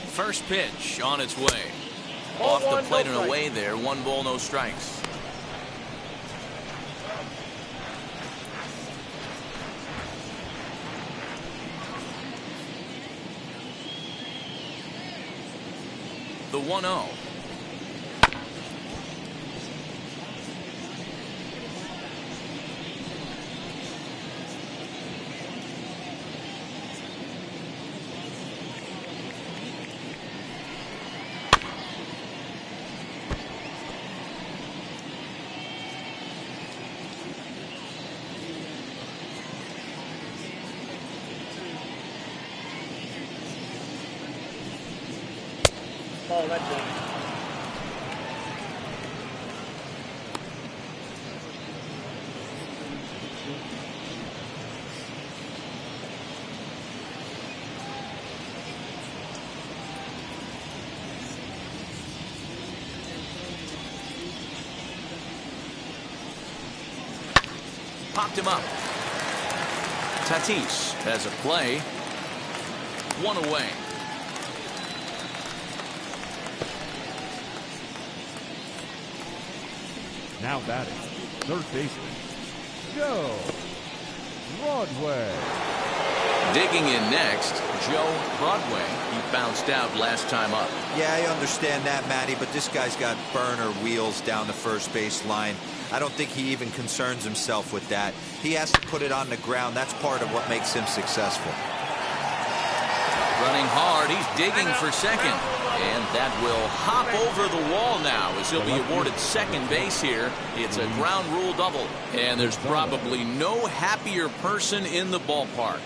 First pitch on its way. Off the plate and away there. 1 ball, no strikes. The 1-0. Oh, that's it. Popped him up. Tatis has a play. 1 away. Now batting, third baseman, Joe Broadway. Digging in next, Joe Broadway. He bounced out last time up. Yeah, I understand that, Matty, but this guy's got burner wheels down the first base line. I don't think he even concerns himself with that. He has to put it on the ground. That's part of what makes him successful. Running hard, he's digging for second. And that will hop over the wall now as he'll be awarded second base here. It's a ground rule double. And there's probably no happier person in the ballpark.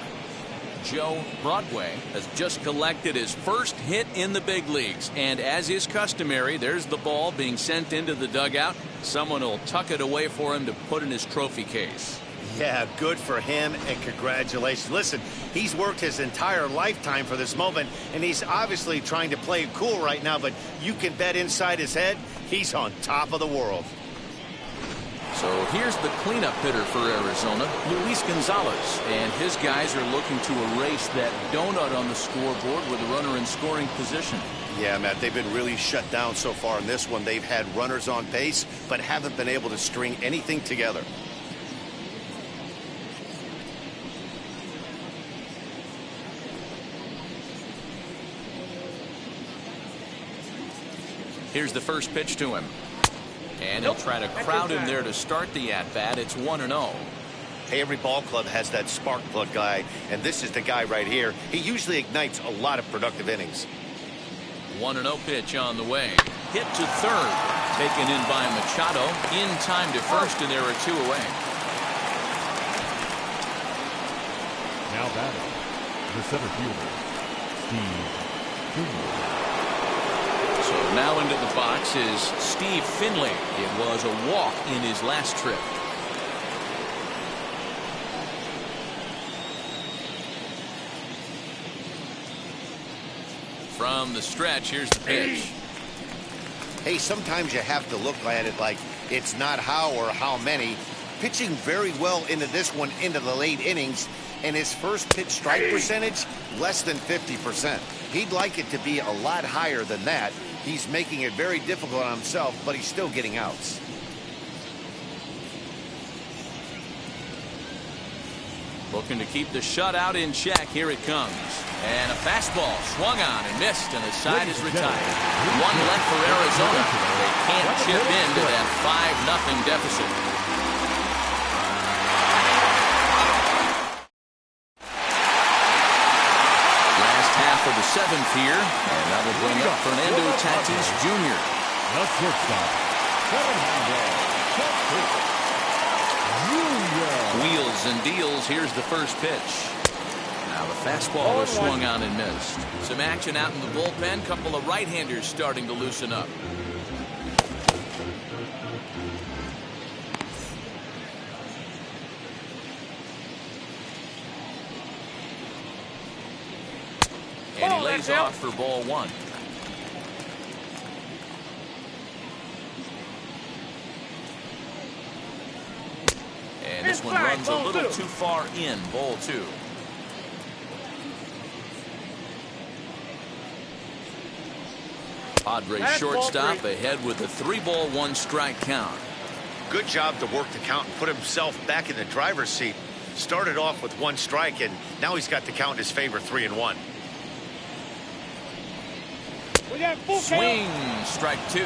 Joe Broadway has just collected his first hit in the big leagues. And as is customary, there's the ball being sent into the dugout. Someone will tuck it away for him to put in his trophy case. Yeah, good for him, and congratulations. Listen, he's worked his entire lifetime for this moment, and he's obviously trying to play it cool right now, but you can bet inside his head, he's on top of the world. So here's the cleanup hitter for Arizona, Luis Gonzalez, and his guys are looking to erase that donut on the scoreboard with a runner in scoring position. Yeah, Matt, they've been really shut down so far in this one. They've had runners on base, but haven't been able to string anything together. Here's the first pitch to him. And he'll try to crowd him there to start the at-bat. It's 1-0. Hey, every ball club has that spark plug guy, and this is the guy right here. He usually ignites a lot of productive innings. 1-0 pitch on the way. Hit to third. Taken in by Machado. In time to first, and there are 2 away. Now batting, the center fielder, Steve Jr. So now into the box is Steve Finley. It was a walk in his last trip. From the stretch, here's the pitch. Hey, sometimes you have to look at it like it's not how or how many. Pitching very well into this one into the late innings, and his first pitch strike percentage less than 50%. He'd like it to be a lot higher than that. He's making it very difficult on himself, but he's still getting outs. Looking to keep the shutout in check. Here it comes. And a fastball swung on and missed, and the side is retired. One left for Arizona. They can't chip into that 5-0 deficit. Last half of the 7th here, and that will bring up Fernando Tatis Jr. The shortstop, Wheels and deals. Here's the first pitch. Now the fastball was swung on and missed. Some action out in the bullpen. Couple of right-handers starting to loosen up. And he lays off for ball 1. And this one runs a little too far in. Ball 2. Padres shortstop ahead with a 3-ball 1-strike count. Good job to work the count and put himself back in the driver's seat. Started off with 1 strike, and now he's got the count in his favor, 3-1. Swing, strike 2.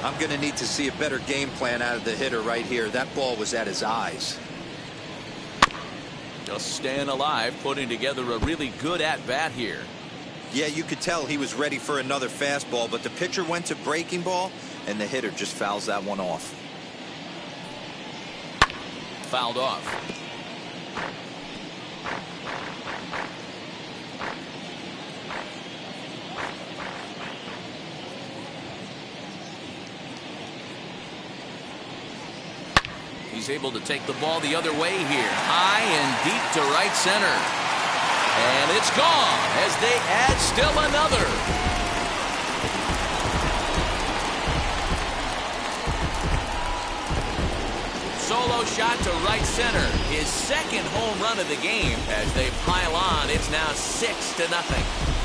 I'm going to need to see a better game plan out of the hitter right here. That ball was at his eyes. Just staying alive, putting together a really good at-bat here. Yeah, you could tell he was ready for another fastball, but the pitcher went to breaking ball, and the hitter just fouls that one off. Fouled off. He's able to take the ball the other way here. High and deep to right center. And it's gone as they add still another. Solo shot to right center. His second home run of the game. As they pile on, it's now 6-0.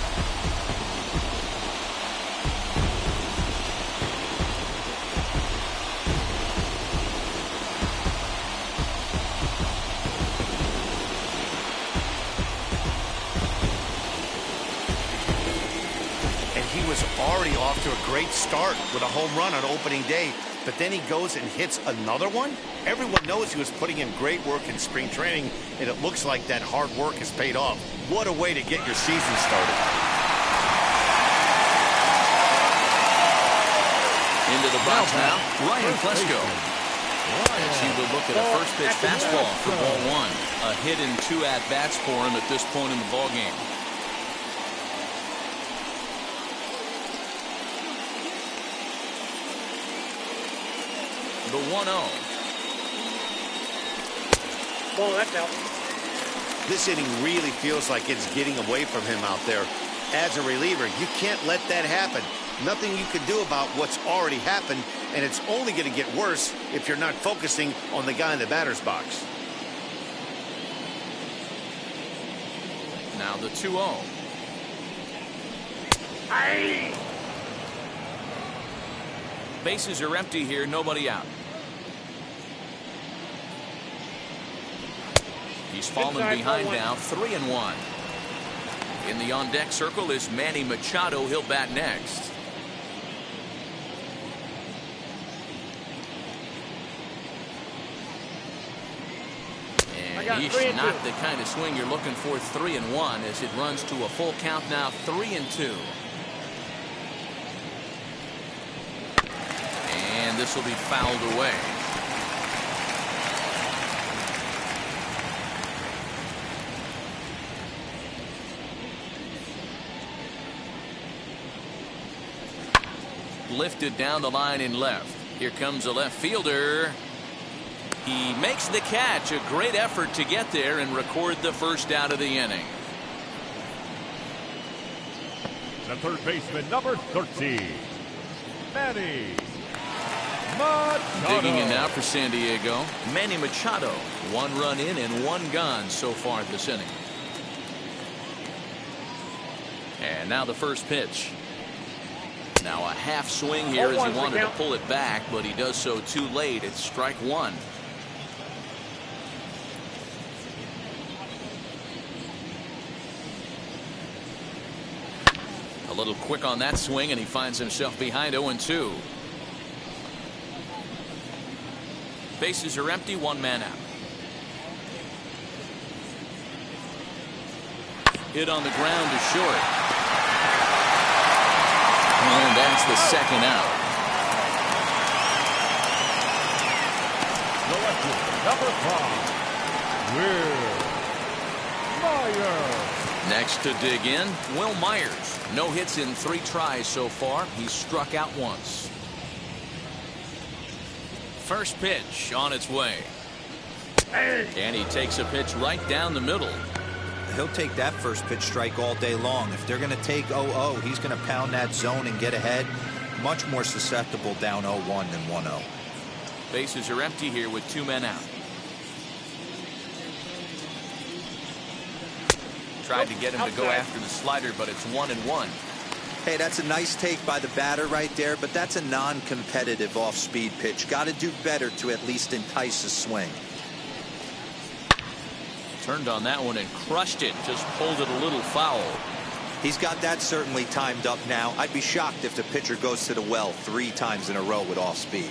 Already off to a great start with a home run on opening day, but then he goes and hits another one. Everyone knows he was putting in great work in spring training, and it looks like that hard work has paid off. What a way to get your season started. Into the box now, Ryan Klesko. As he will look at a first pitch fastball for ball 1. A hit and 2 at-bats for him at this point in the ballgame. The 1-0. Ball, that's out. This inning really feels like it's getting away from him out there. As a reliever, you can't let that happen. Nothing you can do about what's already happened, and it's only going to get worse if you're not focusing on the guy in the batter's box. Now the 2-0. Bases are empty here, nobody out. He's fallen behind now, 3-1. In the on-deck circle is Manny Machado. He'll bat next. And he's not the kind of swing you're looking for. 3-1 as it runs to a full count now, 3-2. And this will be fouled away. Lifted down the line in left. Here comes the left fielder. He makes the catch. A great effort to get there and record the first out of the inning. The third baseman, number 13, Manny Machado. Digging in now for San Diego, Manny Machado. 1 run in and 1 gone so far this inning. And now the first pitch. Now a half swing here as he wanted to pull it back, but he does so too late. It's strike 1. A little quick on that swing, and he finds himself behind 0-2. Bases are empty, one man out. Hit on the ground to short. And that's the second out. The left fielder, number 5, Will Myers. Next to dig in, Will Myers. No hits in 3 tries so far. He's struck out once. First pitch on its way. And he takes a pitch right down the middle. He'll take that first pitch strike all day long. If they're going to take 0-0, he's going to pound that zone and get ahead. Much more susceptible down 0-1 than 1-0. Bases are empty here with 2 men out. Tried to get him to go after the slider, but it's 1-1. Hey, that's a nice take by the batter right there, but that's a non-competitive off-speed pitch. Got to do better to at least entice a swing. Turned on that one and crushed it. Just pulled it a little foul. He's got that certainly timed up now. I'd be shocked if the pitcher goes to the well 3 times in a row with off-speed.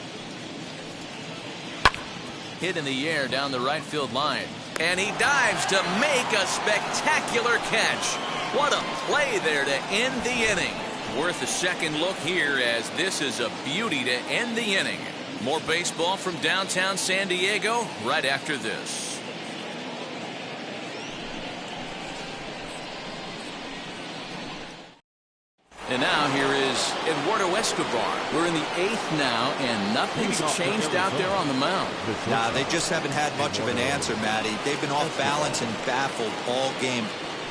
Hit in the air down the right field line. And he dives to make a spectacular catch. What a play there to end the inning. Worth a second look here, as this is a beauty to end the inning. More baseball from downtown San Diego right after this. And now here is Eduardo Escobar. We're in the 8th now, and nothing's changed out there on the mound. Nah, they just haven't had much of an answer, Matty. They've been off balance and baffled all game.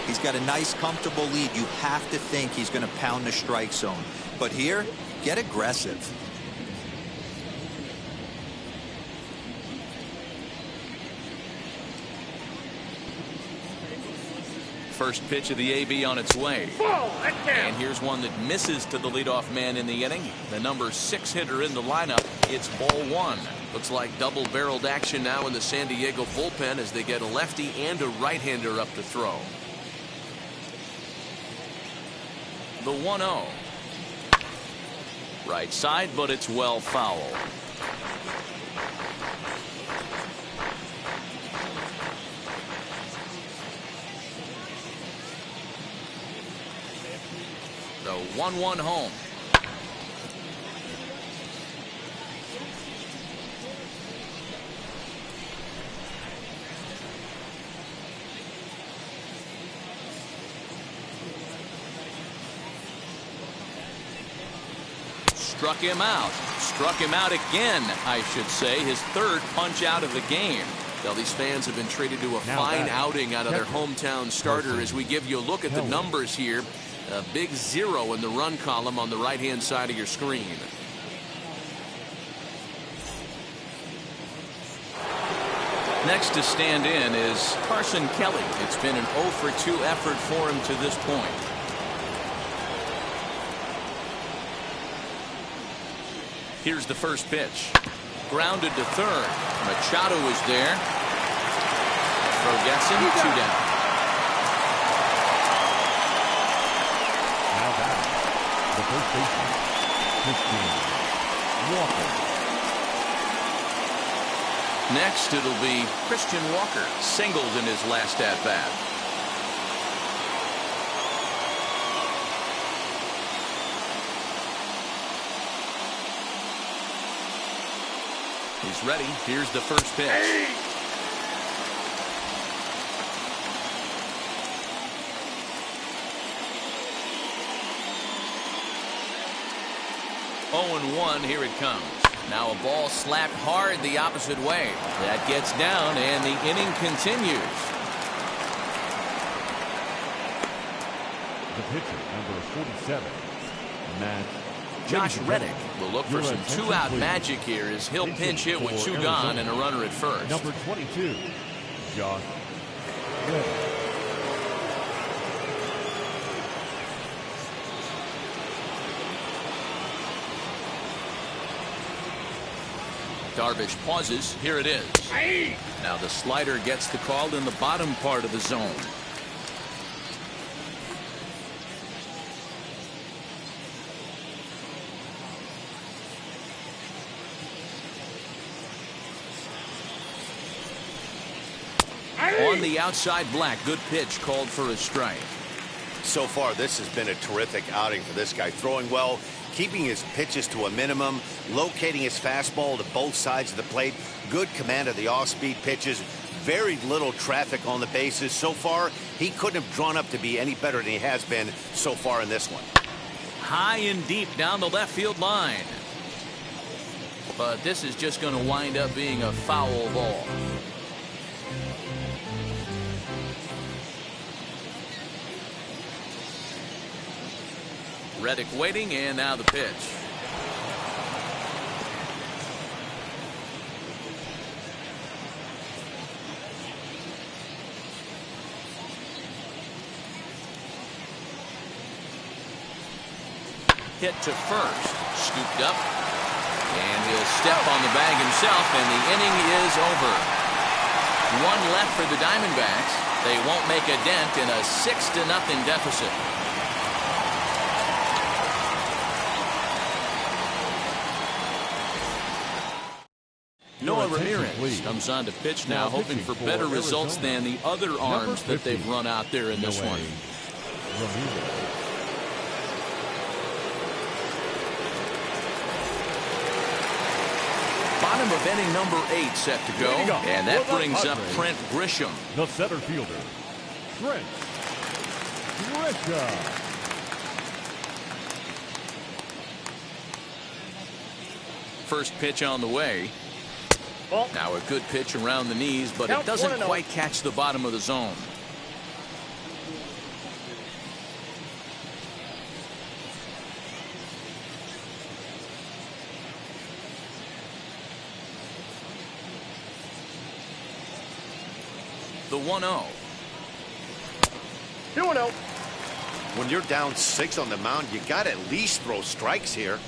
He's got a nice, comfortable lead. You have to think he's going to pound the strike zone. But here, get aggressive. First pitch of the AB on its way. And here's one that misses to the leadoff man in the inning. The number 6 hitter in the lineup. It's ball 1. Looks like double-barreled action now in the San Diego bullpen as they get a lefty and a right-hander up to throw. The 1-0. Right side, but it's well foul. The 1-1 home. Struck him out. Struck him out again, I should say. His 3rd punch out of the game. Well, these fans have been treated to a fine outing out of their hometown starter as we give you a look at the numbers here. A big 0 in the run column on the right-hand side of your screen. Next to stand in is Carson Kelly. It's been an 0-for-2 effort for him to this point. Here's the first pitch. Grounded to 3rd. Machado is there. Throw gets him, 2 down. Now back, the first baseman, Christian Walker. Next, it'll be Christian Walker. Singled in his last at-bat. He's ready. Here's the first pitch. 0-1. Here it comes. Now a ball slapped hard the opposite way. That gets down, and the inning continues. The pitcher, number 47, Matt. Josh Reddick will look for some 2-out magic here as he'll pinch hit with 2 gone and a runner at first. Number 22, Josh Reddick. Darvish pauses. Here it is. Now the slider gets the call in the bottom part of the zone. On the outside black, good pitch called for a strike. So far, this has been a terrific outing for this guy. Throwing well, keeping his pitches to a minimum, locating his fastball to both sides of the plate, good command of the off-speed pitches, very little traffic on the bases. So far, he couldn't have drawn up to be any better than he has been so far in this one. High and deep down the left field line. But this is just going to wind up being a foul ball. Reddick waiting, and now the pitch. Hit to first, scooped up, and he'll step on the bag himself, and the inning is over. One left for the Diamondbacks. They won't make a dent in a 6-0 deficit. Noah Ramirez comes on to pitch now, hoping for better results than the other arms that they've run out there in this one. Bottom of inning number 8 set to go, and that brings up Trent Grisham. The center fielder, Trent Grisham. First pitch on the way. Now a good pitch around the knees, but it doesn't quite catch the bottom of the zone. The 1-0. 2-0. When you're down 6 on the mound, you got to at least throw strikes here.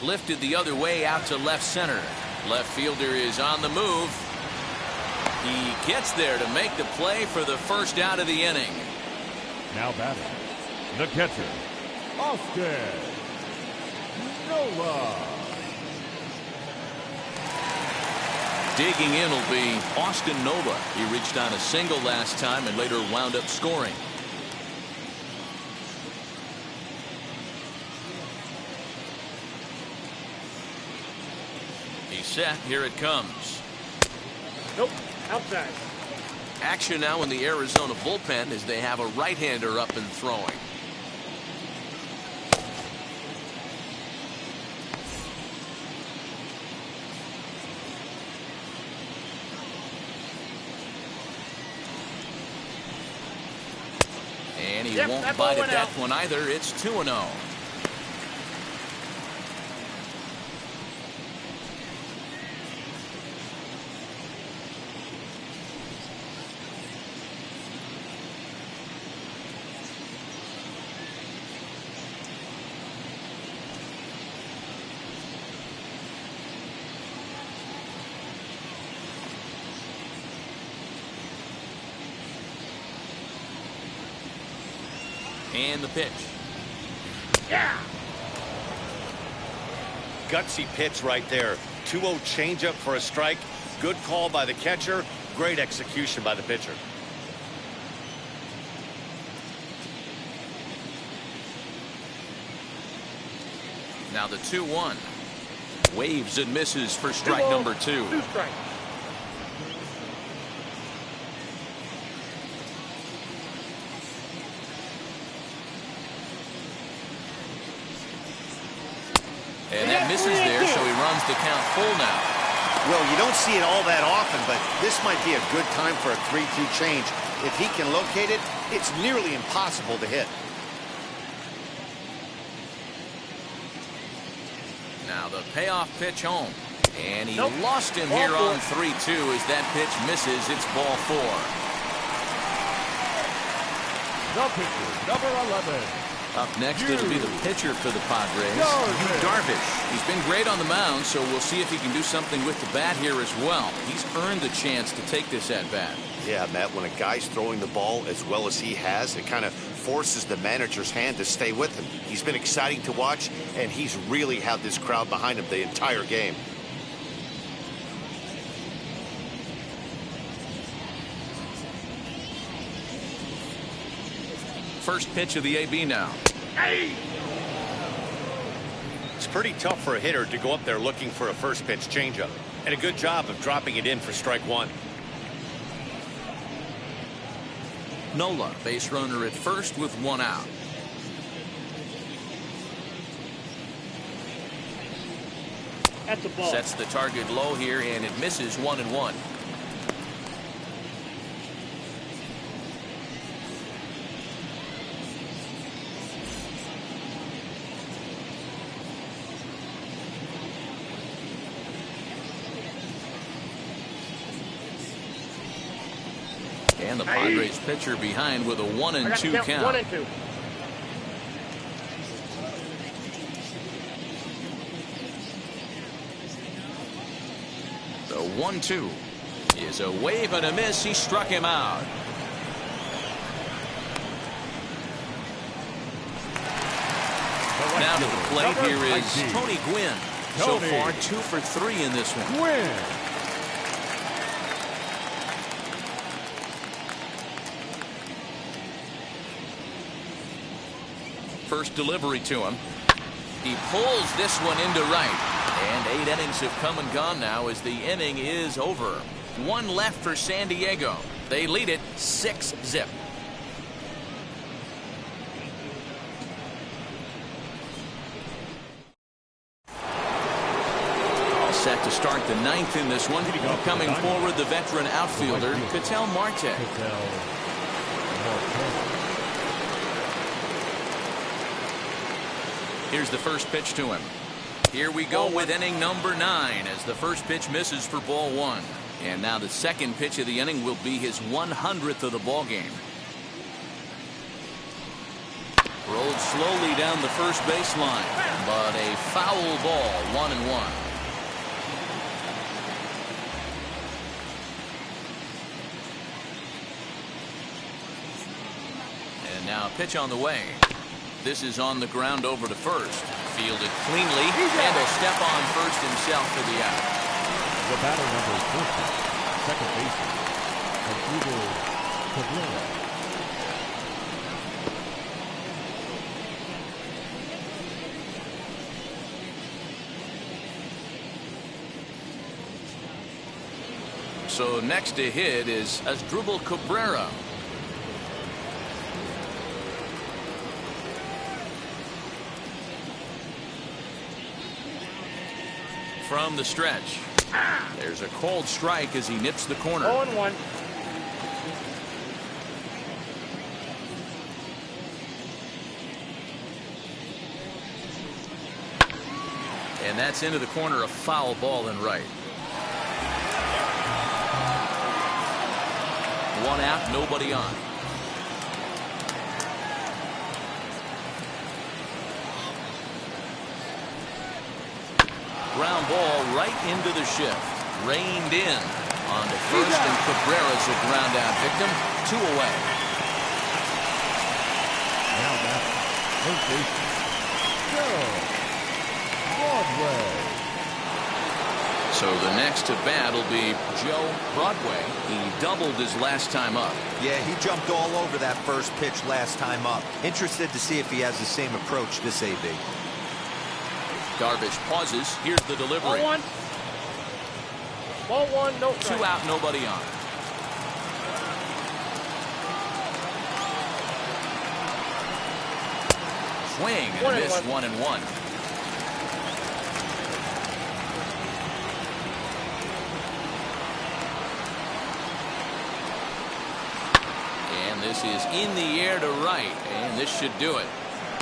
Lifted the other way out to left center. Left fielder is on the move. He gets there to make the play for the first out of the inning. Now batting, the catcher, Austin Nola. Digging in will be Austin Nola. He reached on a single last time and later wound up scoring. He's set. Here it comes. Nope. Outside. Action now in the Arizona bullpen as they have a right-hander up and throwing. And he won't bite at that one either. It's 2-0. And the pitch. Yeah. Gutsy pitch right there. 2-0 changeup for a strike. Good call by the catcher. Great execution by the pitcher. Now the 2-1. Waves and misses for strike number 2. 2 strikes. And that misses there, so he runs the count full now. Well, you don't see it all that often, but this might be a good time for a 3-2 change. If he can locate it, it's nearly impossible to hit. Now the payoff pitch home. And he lost him here on 3-2 as that pitch misses. It's ball 4. The pitcher, number 11. Up next, it'll be the pitcher for the Padres, Darvish. He's been great on the mound, so we'll see if he can do something with the bat here as well. He's earned the chance to take this at-bat. Yeah, Matt, when a guy's throwing the ball as well as he has, it kind of forces the manager's hand to stay with him. He's been exciting to watch, and he's really had this crowd behind him the entire game. First pitch of the AB now. It's pretty tough for a hitter to go up there looking for a first pitch changeup, and a good job of dropping it in for strike one. Nola, base runner at first with one out. That's a ball. Sets the target low here, and it misses 1-1. And the Padres pitcher behind with a 1-2 count. 1-2. The 1-2 is a wave and a miss. He struck him out. Now to the plate here is Tony Gwynn. So far 2 for 3 in this one. Gwynn. First delivery to him. He pulls this one into right. And 8 innings have come and gone now as the inning is over. 1 left for San Diego. They lead it 6-0. All set to start the 9th in this one. Coming forward, the veteran outfielder, Ketel Marte. Here's the first pitch to him. Here we go with inning number 9 as the first pitch misses for ball 1. And now the second pitch of the inning will be his 100th of the ball game. Rolled slowly down the first baseline, but a foul ball, 1-1. And now a pitch on the way. This is on the ground over to first. Fielded cleanly, and will step on first himself for the out. The batter number 14, second baseman, Cabrera. So next to hit is Asdrubal Cabrera. From the stretch. There's a cold strike as he nips the corner. 0-1. And that's into the corner, a foul ball and right. 1 out, nobody on. Ground ball right into the shift. Reined in on the first, and Cabrera's a ground out victim. 2 away. Now back, first baseman, Joe Broadway. So the next to bat will be Joe Broadway. He doubled his last time up. Yeah, he jumped all over that first pitch last time up. Interested to see if he has the same approach this AB. Darvish pauses. Here's the delivery. Ball 1. Ball 1, no strike. 2 out, nobody on. Swing and a miss, 1-1. And this is in the air to right, and this should do it.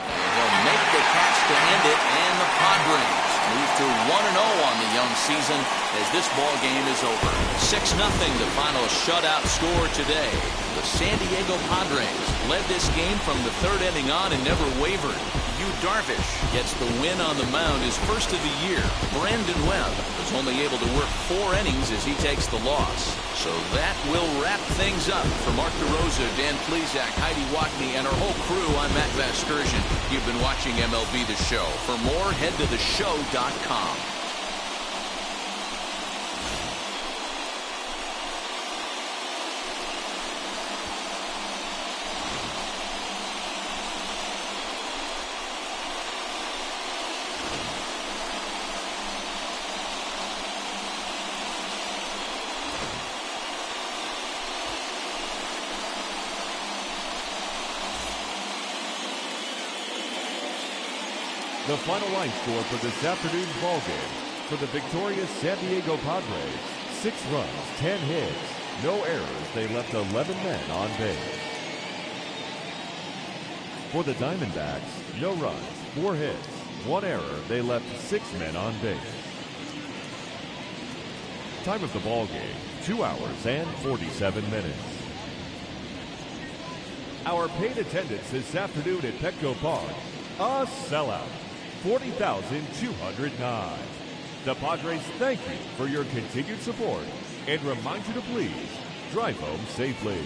They'll make the catch to end it, and the Padres move to 1-0 on the young season as this ball game is over. 6-0, the final shutout score today. The San Diego Padres led this game from the third inning on and never wavered. Yu Darvish gets the win on the mound, his first of the year. Brandon Webb was only able to work 4 innings as he takes the loss. So that will wrap things up. For Mark DeRosa, Dan Plesac, Heidi Watney, and our whole crew, I'm Matt Vasgersian. You've been watching MLB The Show. For more, head to theshow.com. The final line score for this afternoon's ballgame for the victorious San Diego Padres: 6 runs, 10 hits, no errors. They left 11 men on base. For the Diamondbacks, no runs, 4 hits, 1 error. They left 6 men on base. Time of the ballgame: 2 hours and 47 minutes. Our paid attendance this afternoon at Petco Park: a sellout. 40,209. The Padres thank you for your continued support and remind you to please drive home safely.